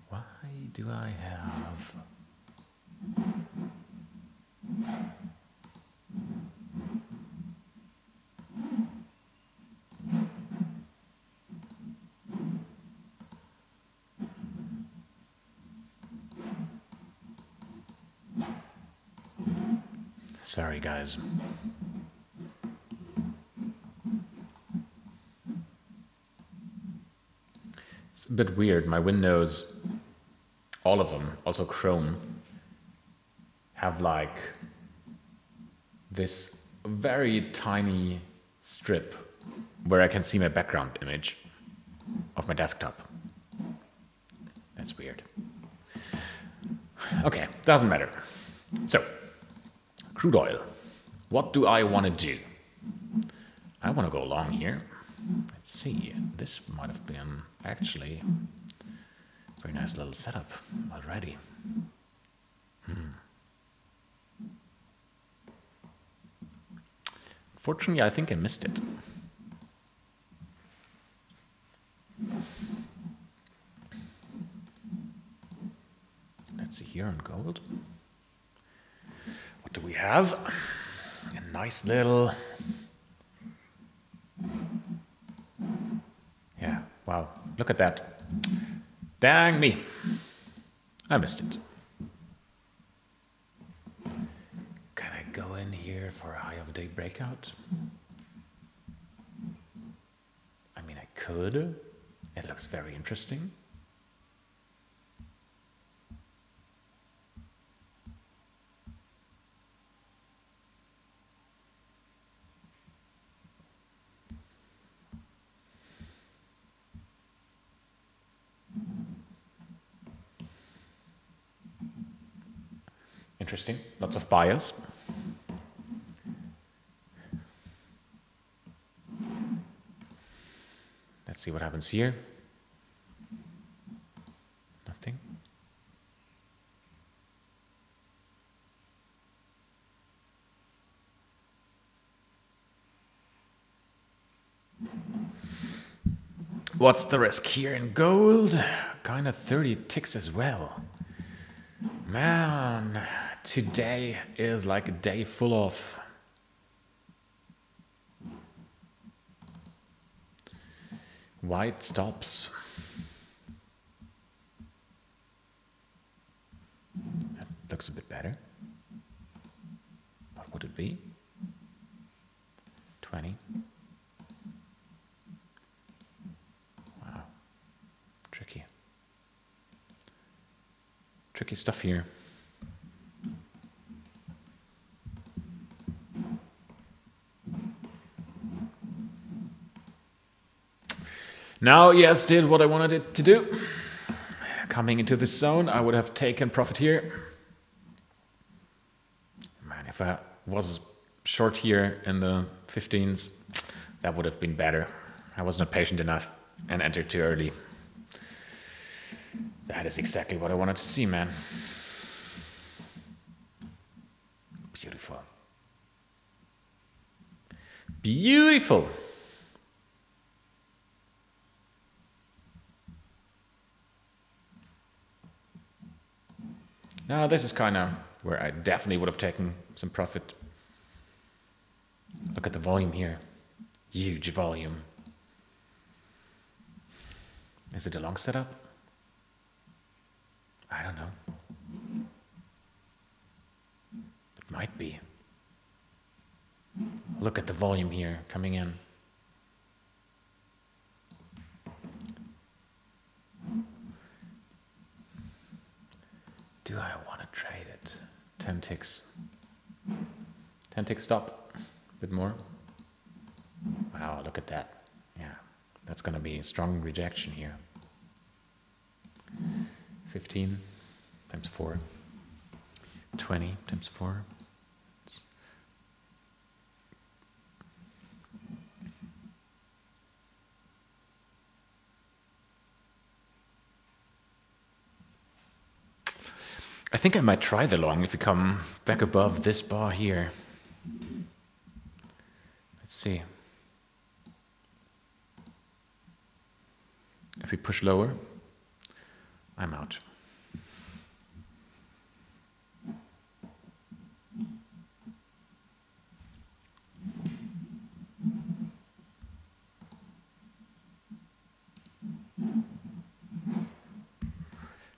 Speaker 1: Why do I have... Sorry, guys. It's a bit weird. My windows, all of them, also Chrome, have like this very tiny strip where I can see my background image of my desktop. That's weird. Okay, doesn't matter. So, crude oil. What do I want to do? I want to go long here. Let's see. This might have been actually a very nice little setup already. Fortunately, I think I missed it. Let's see here on gold. What do we have? A nice little... Yeah, wow, look at that. Dang me. I missed it. Can I go in here for a high of the day breakout? I mean, I could. It looks very interesting. Interesting. Lots of buyers. Let's see what happens here. Nothing. What's the risk here in gold? Kind of 30 ticks as well. Man, today is like a day full of white stops. That looks a bit better. What would it be? 20. Wow. Tricky. Tricky stuff here. Now, yes, did what I wanted it to do. Coming into this zone, I would have taken profit here. Man, if I was short here in the 15s, that would have been better. I was not patient enough and entered too early. That is exactly what I wanted to see, man. Beautiful. Beautiful. Now this is kind of where I definitely would have taken some profit. Look at the volume here. Huge volume. Is it a long setup? I don't know. It might be. Look at the volume here coming in. Do I want to trade it? 10 ticks. 10 ticks stop. A bit more. Wow, look at that. Yeah, that's going to be a strong rejection here. 15 times 4. 20 times 4. I think I might try the long if we come back above this bar here. Let's see. If we push lower, I'm out.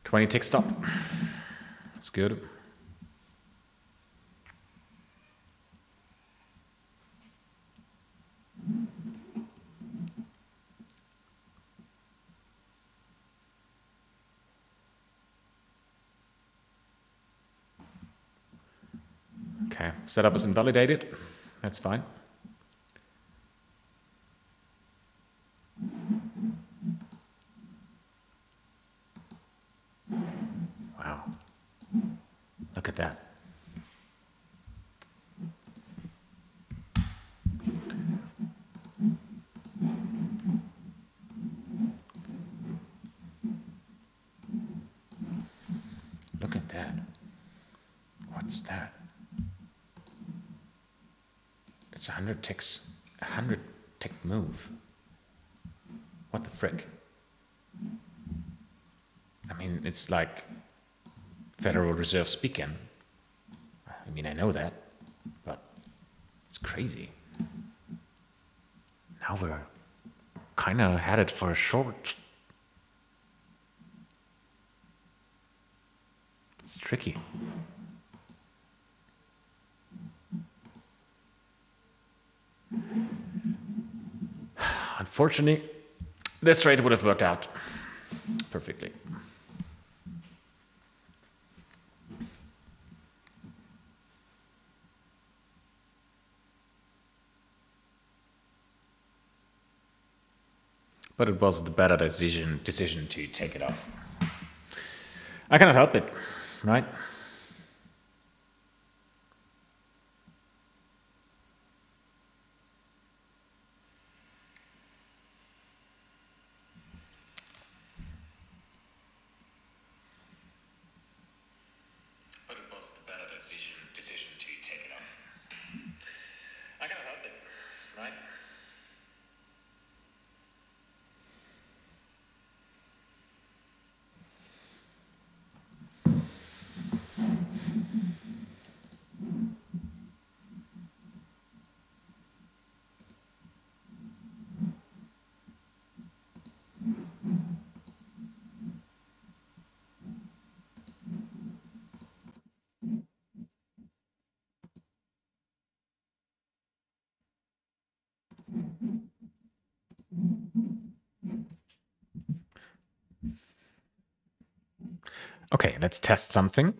Speaker 1: $20 stop. That's good. Okay, setup is invalidated. That's fine. Wow. Look at that. Look at that. What's that? It's 100 ticks. 100 tick move. What the frick? I mean, it's like Federal Reserve speaking. I mean, I know that, but it's crazy. Now we're kind of headed for a short. It's tricky. Unfortunately, this trade would have worked out perfectly. But it was the better decision to take it off. I cannot help it, right? But it was the better decision to take it off. I cannot help it, right? Okay, let's test something.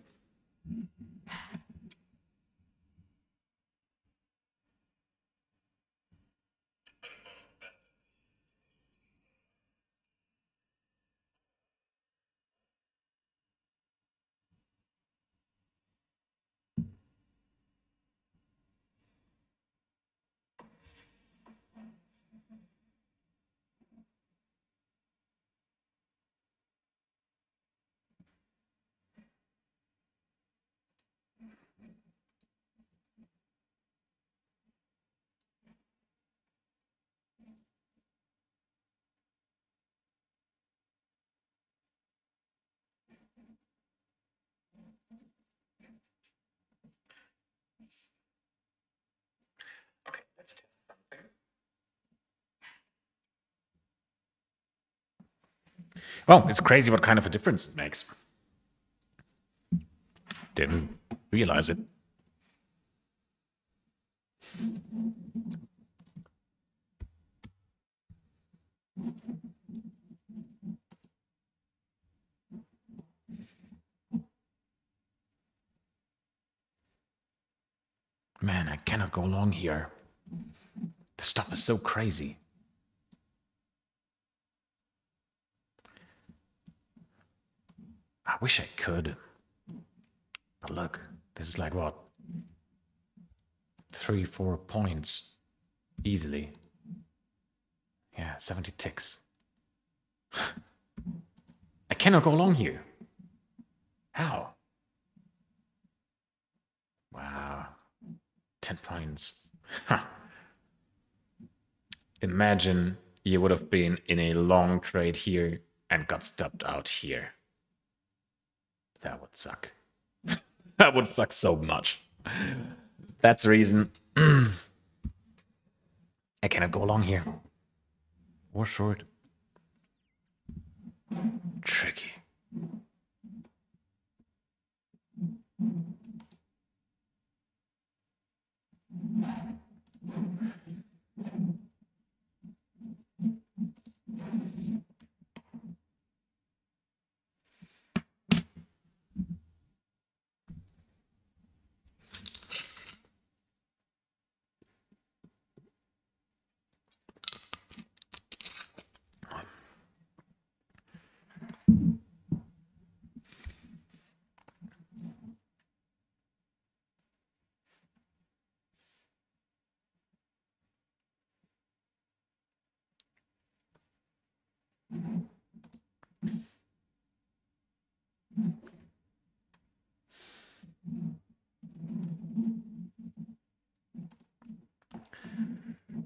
Speaker 1: Okay, let's test something. Well, it's crazy what kind of a difference it makes. Didn't realize it. Man, I cannot go long here. The stuff is so crazy. I wish I could. But look, this is like what? 3-4 points. Easily. Yeah, 70 ticks. I cannot go long here. How? Wow. 10 points. Imagine you would have been in a long trade here and got stopped out here. That would suck. That would suck so much. That's the reason I cannot go along here. Or short. Tricky.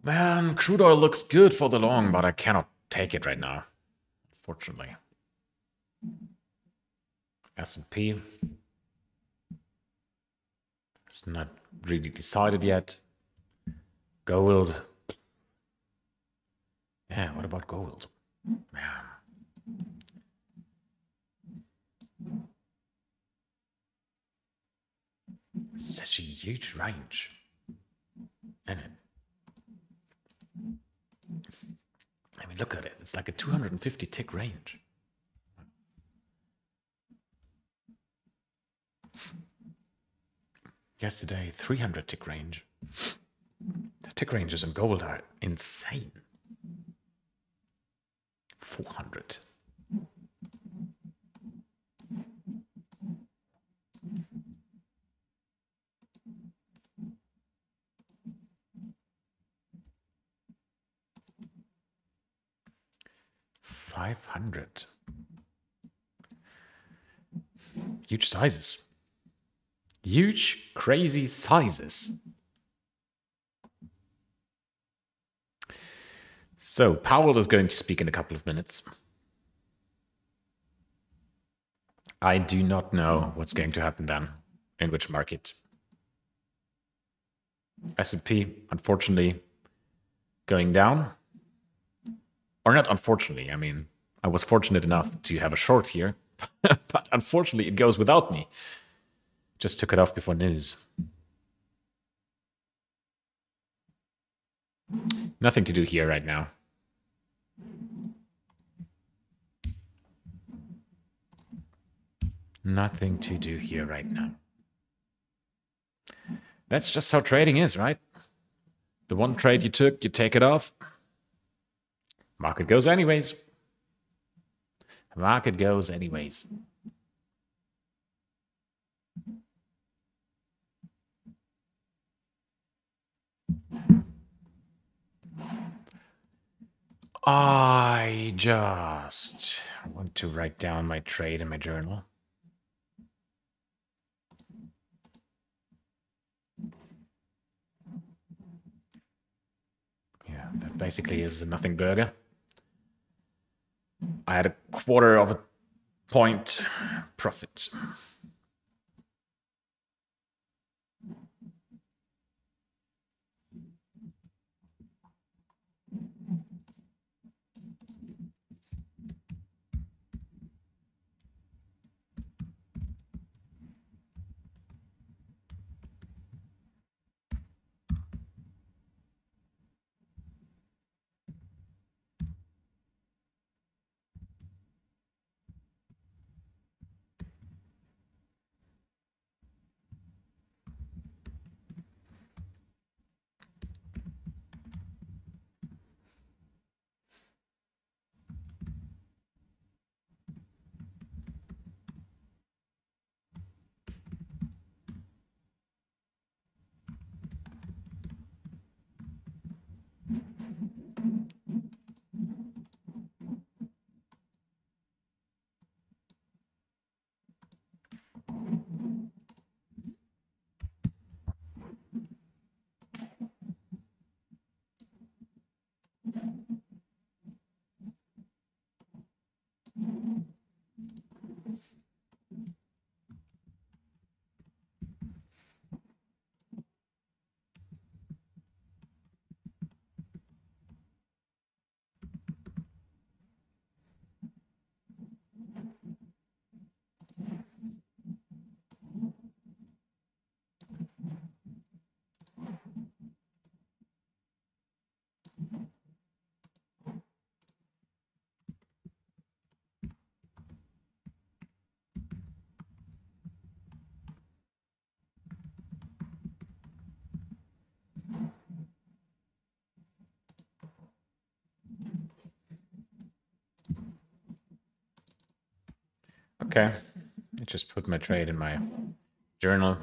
Speaker 1: Man, crude oil looks good for the long, but I cannot take it right now, unfortunately. S&P. It's not really decided yet. Gold. Yeah, what about gold? Man. Such a huge range. And I mean, look at it. It's like a 250 tick range. Yesterday, 300 tick range. The tick ranges in gold are insane. 400. $500. Huge sizes. Huge, crazy sizes. So, Powell is going to speak in a couple of minutes. I do not know what's going to happen then, in which market. S&P, unfortunately, going down. Or not unfortunately, I mean, I was fortunate enough to have a short here, but unfortunately it goes without me. Just took it off before news. Nothing to do here right now. Nothing to do here right now. That's just how trading is, right? The one trade you took, you take it off. Market goes anyways. Market goes anyways. I just want to write down my trade in my journal. Yeah, that basically is a nothing burger. I had a quarter of a point profit. Okay. I just put my trade in my journal.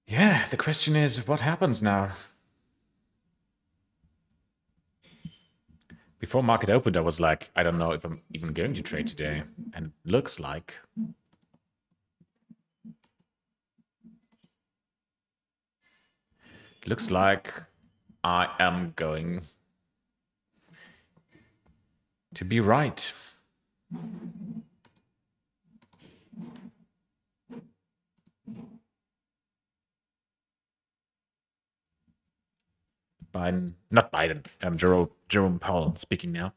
Speaker 1: Yeah, the question is, what happens now? Before market opened, I was like, I don't know if I'm even going to trade today. And it looks like I am going to be right. Biden, not Biden, Jerome Powell speaking now.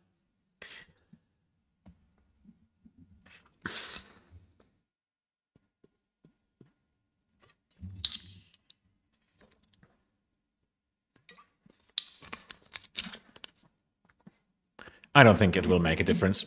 Speaker 1: I don't think it will make a difference.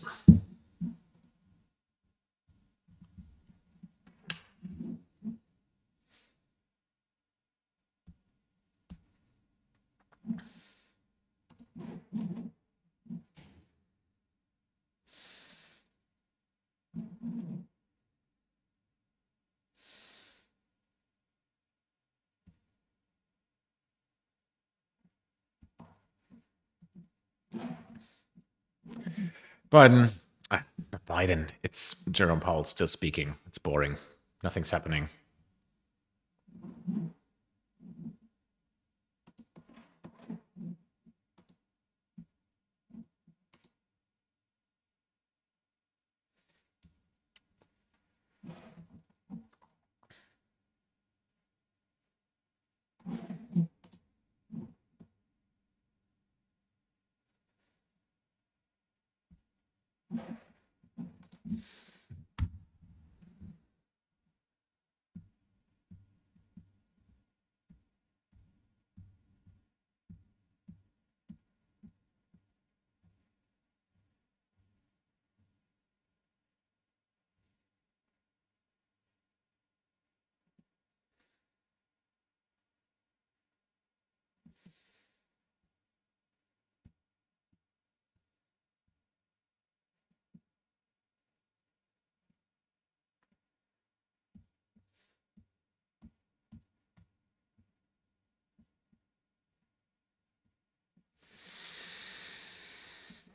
Speaker 1: Biden, not Biden, it's Jerome Powell still speaking. It's boring. Nothing's happening.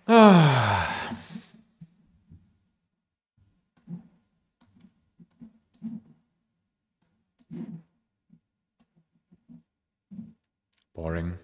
Speaker 1: Ah, boring.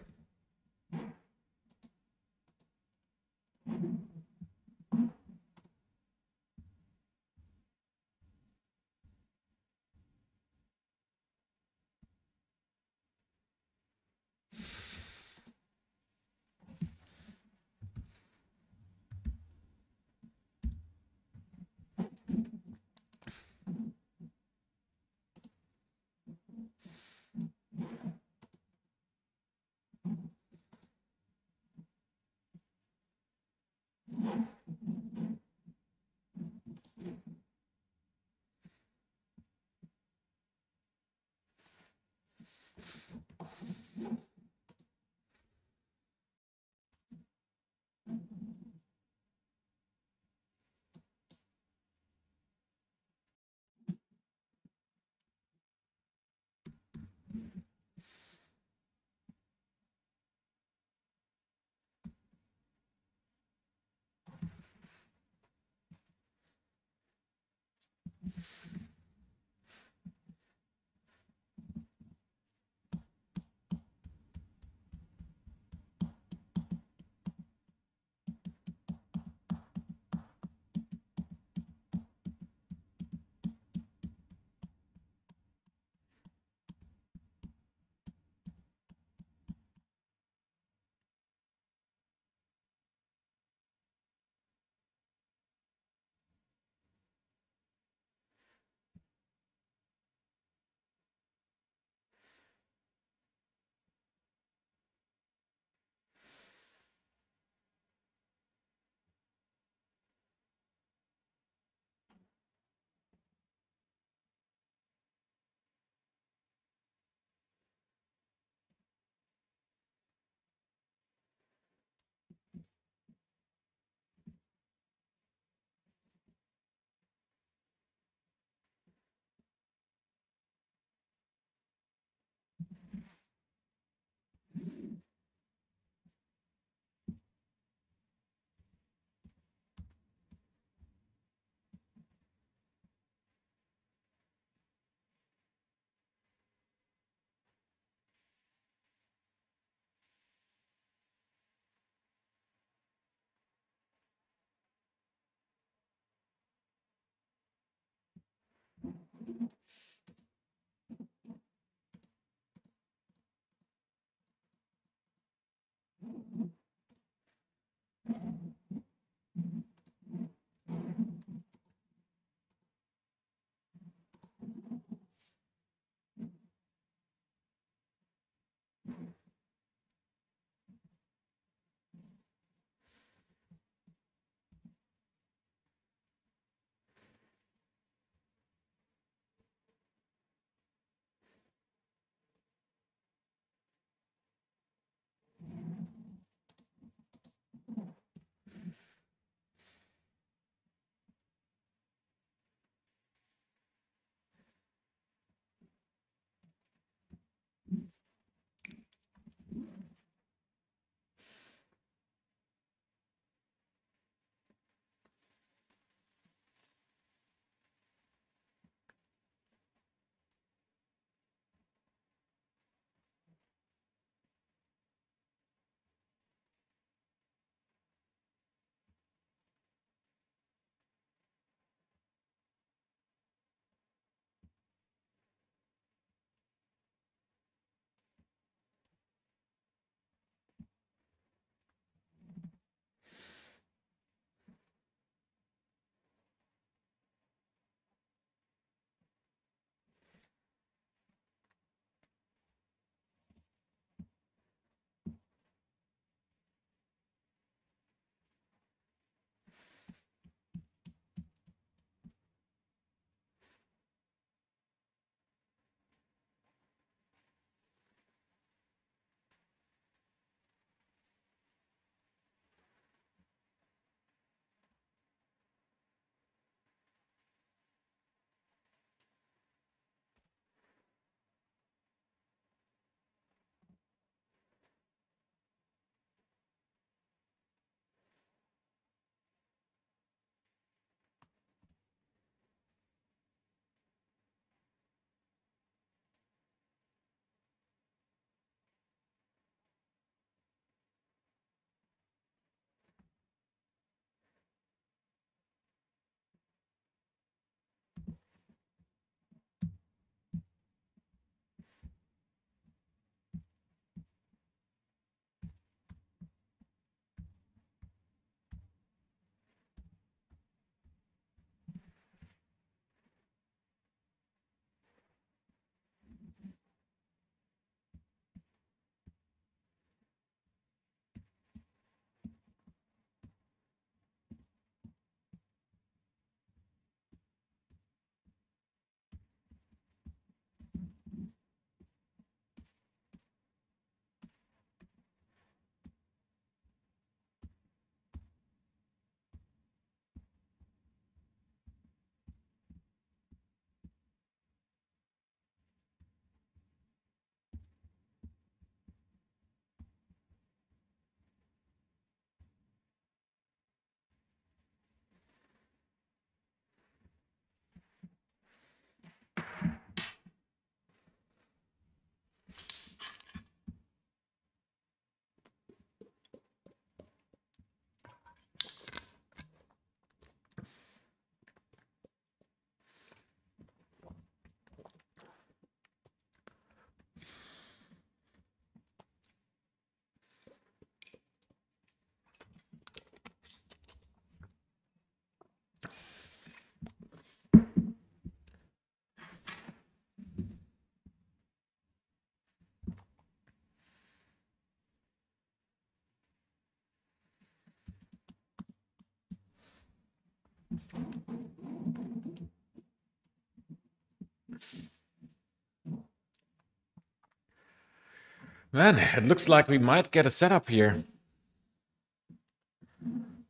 Speaker 1: Man, it looks like we might get a setup here.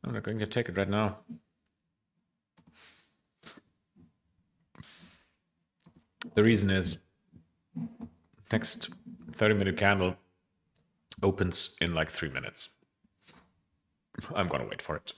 Speaker 1: I'm not going to take it right now. The reason is next 30-minute candle opens in like 3 minutes. I'm gonna wait for it.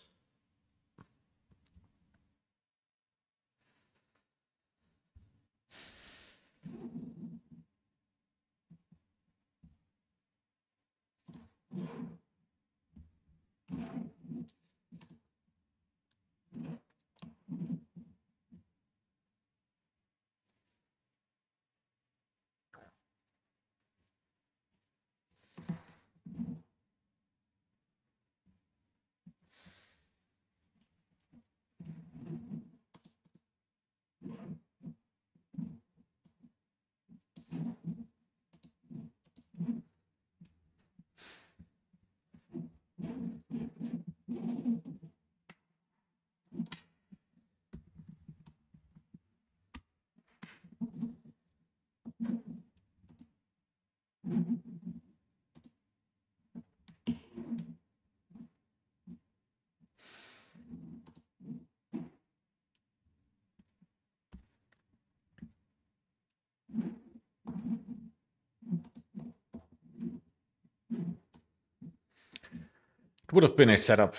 Speaker 1: It would have been a setup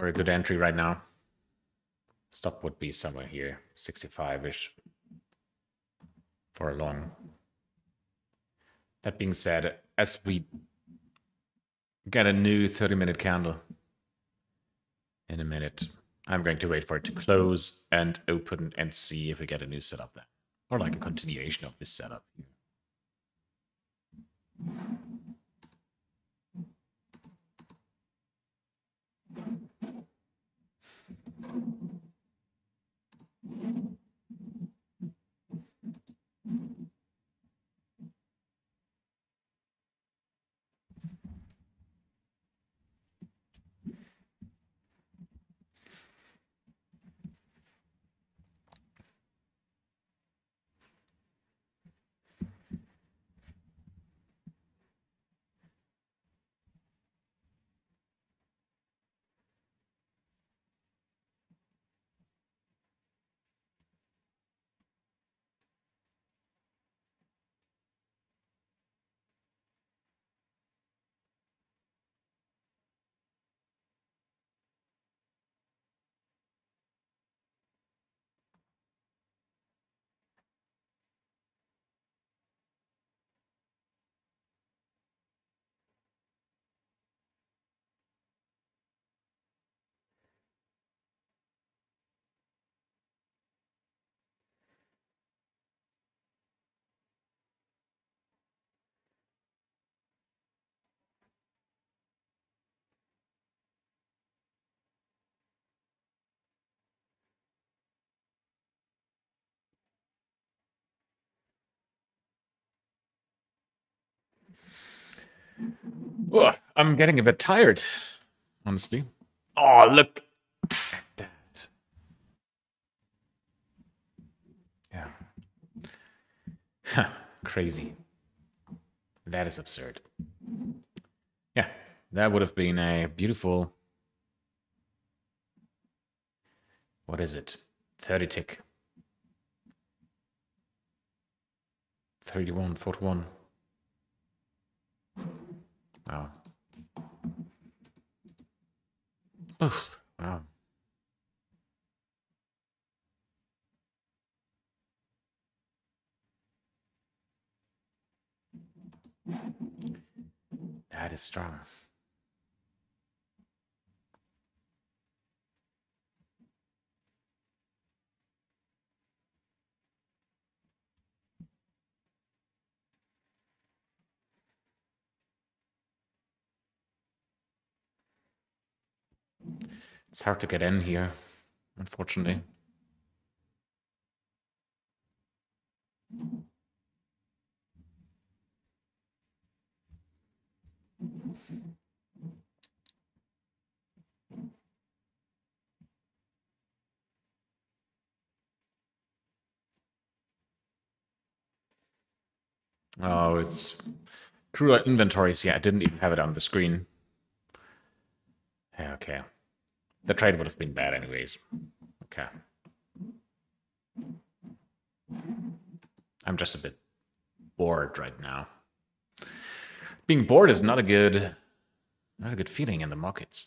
Speaker 1: or a good entry right now. Stop would be somewhere here, 65-ish for a long. That being said, as we get a new 30-minute candle in a minute, I'm going to wait for it to close and open and see if we get a new setup there. Or like a continuation of this setup here. Ugh, I'm getting a bit tired, honestly. Oh, look at that. Yeah. Crazy. That is absurd. Yeah, that would have been a beautiful. What is it? 30 tick. 31, 41. Wow. Oof, wow. That is strong. It's hard to get in here, unfortunately. Oh, it's crude inventories. Yeah, I didn't even have it on the screen. Yeah, okay. The trade would have been bad anyways. Okay. I'm just a bit bored right now. Being bored is not a good feeling in the markets.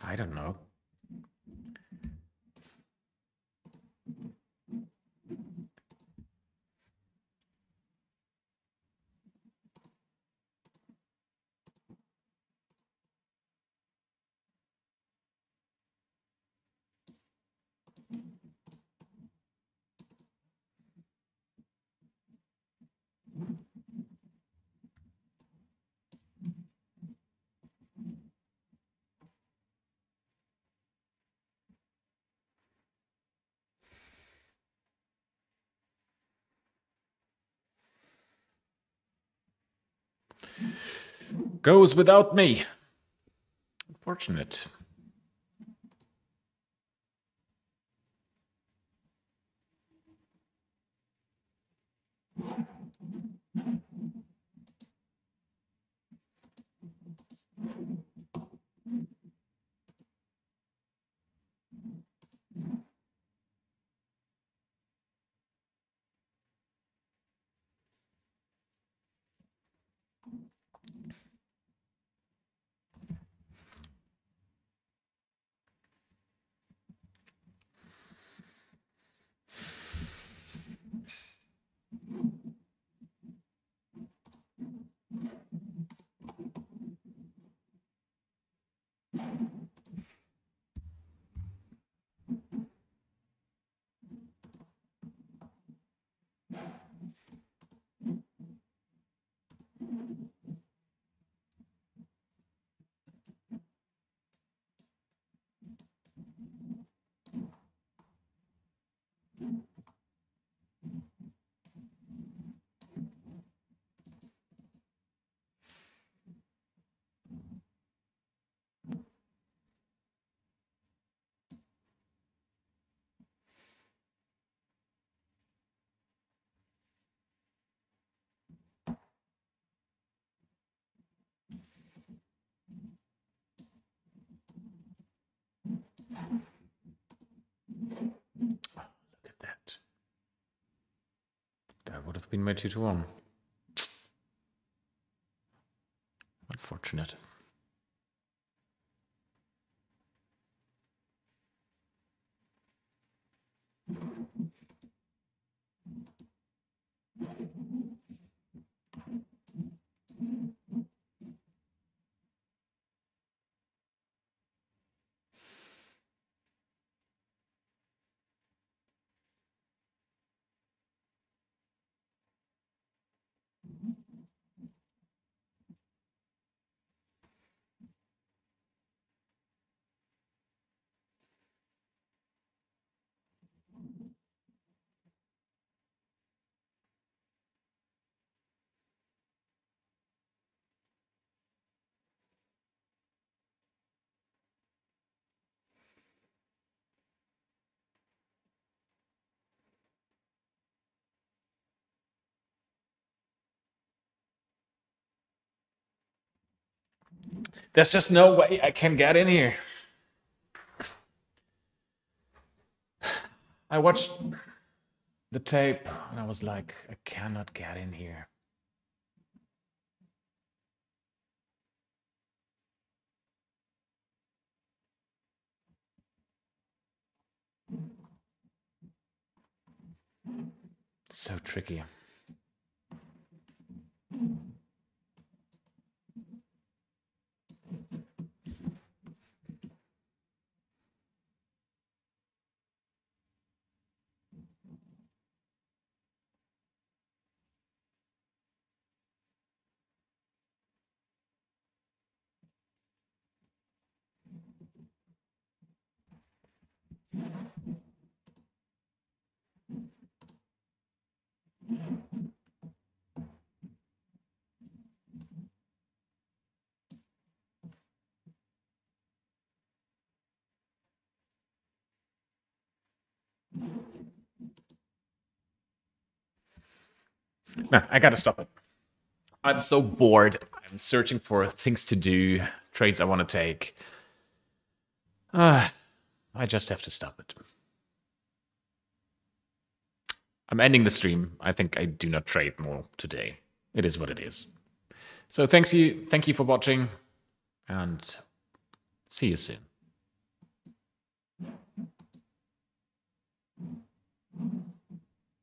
Speaker 1: I don't know. goes without me. Unfortunate. Look at that. That would have been my 2-1. Unfortunate. There's just no way I can get in here. I watched the tape and I was like, I cannot get in here. So tricky. No, I gotta stop it. I'm so bored. I'm searching for things to do, trades I want to take. I just have to stop it. I'm ending the stream. I think I do not trade more today. It is what it is. So thank you for watching, and see you soon.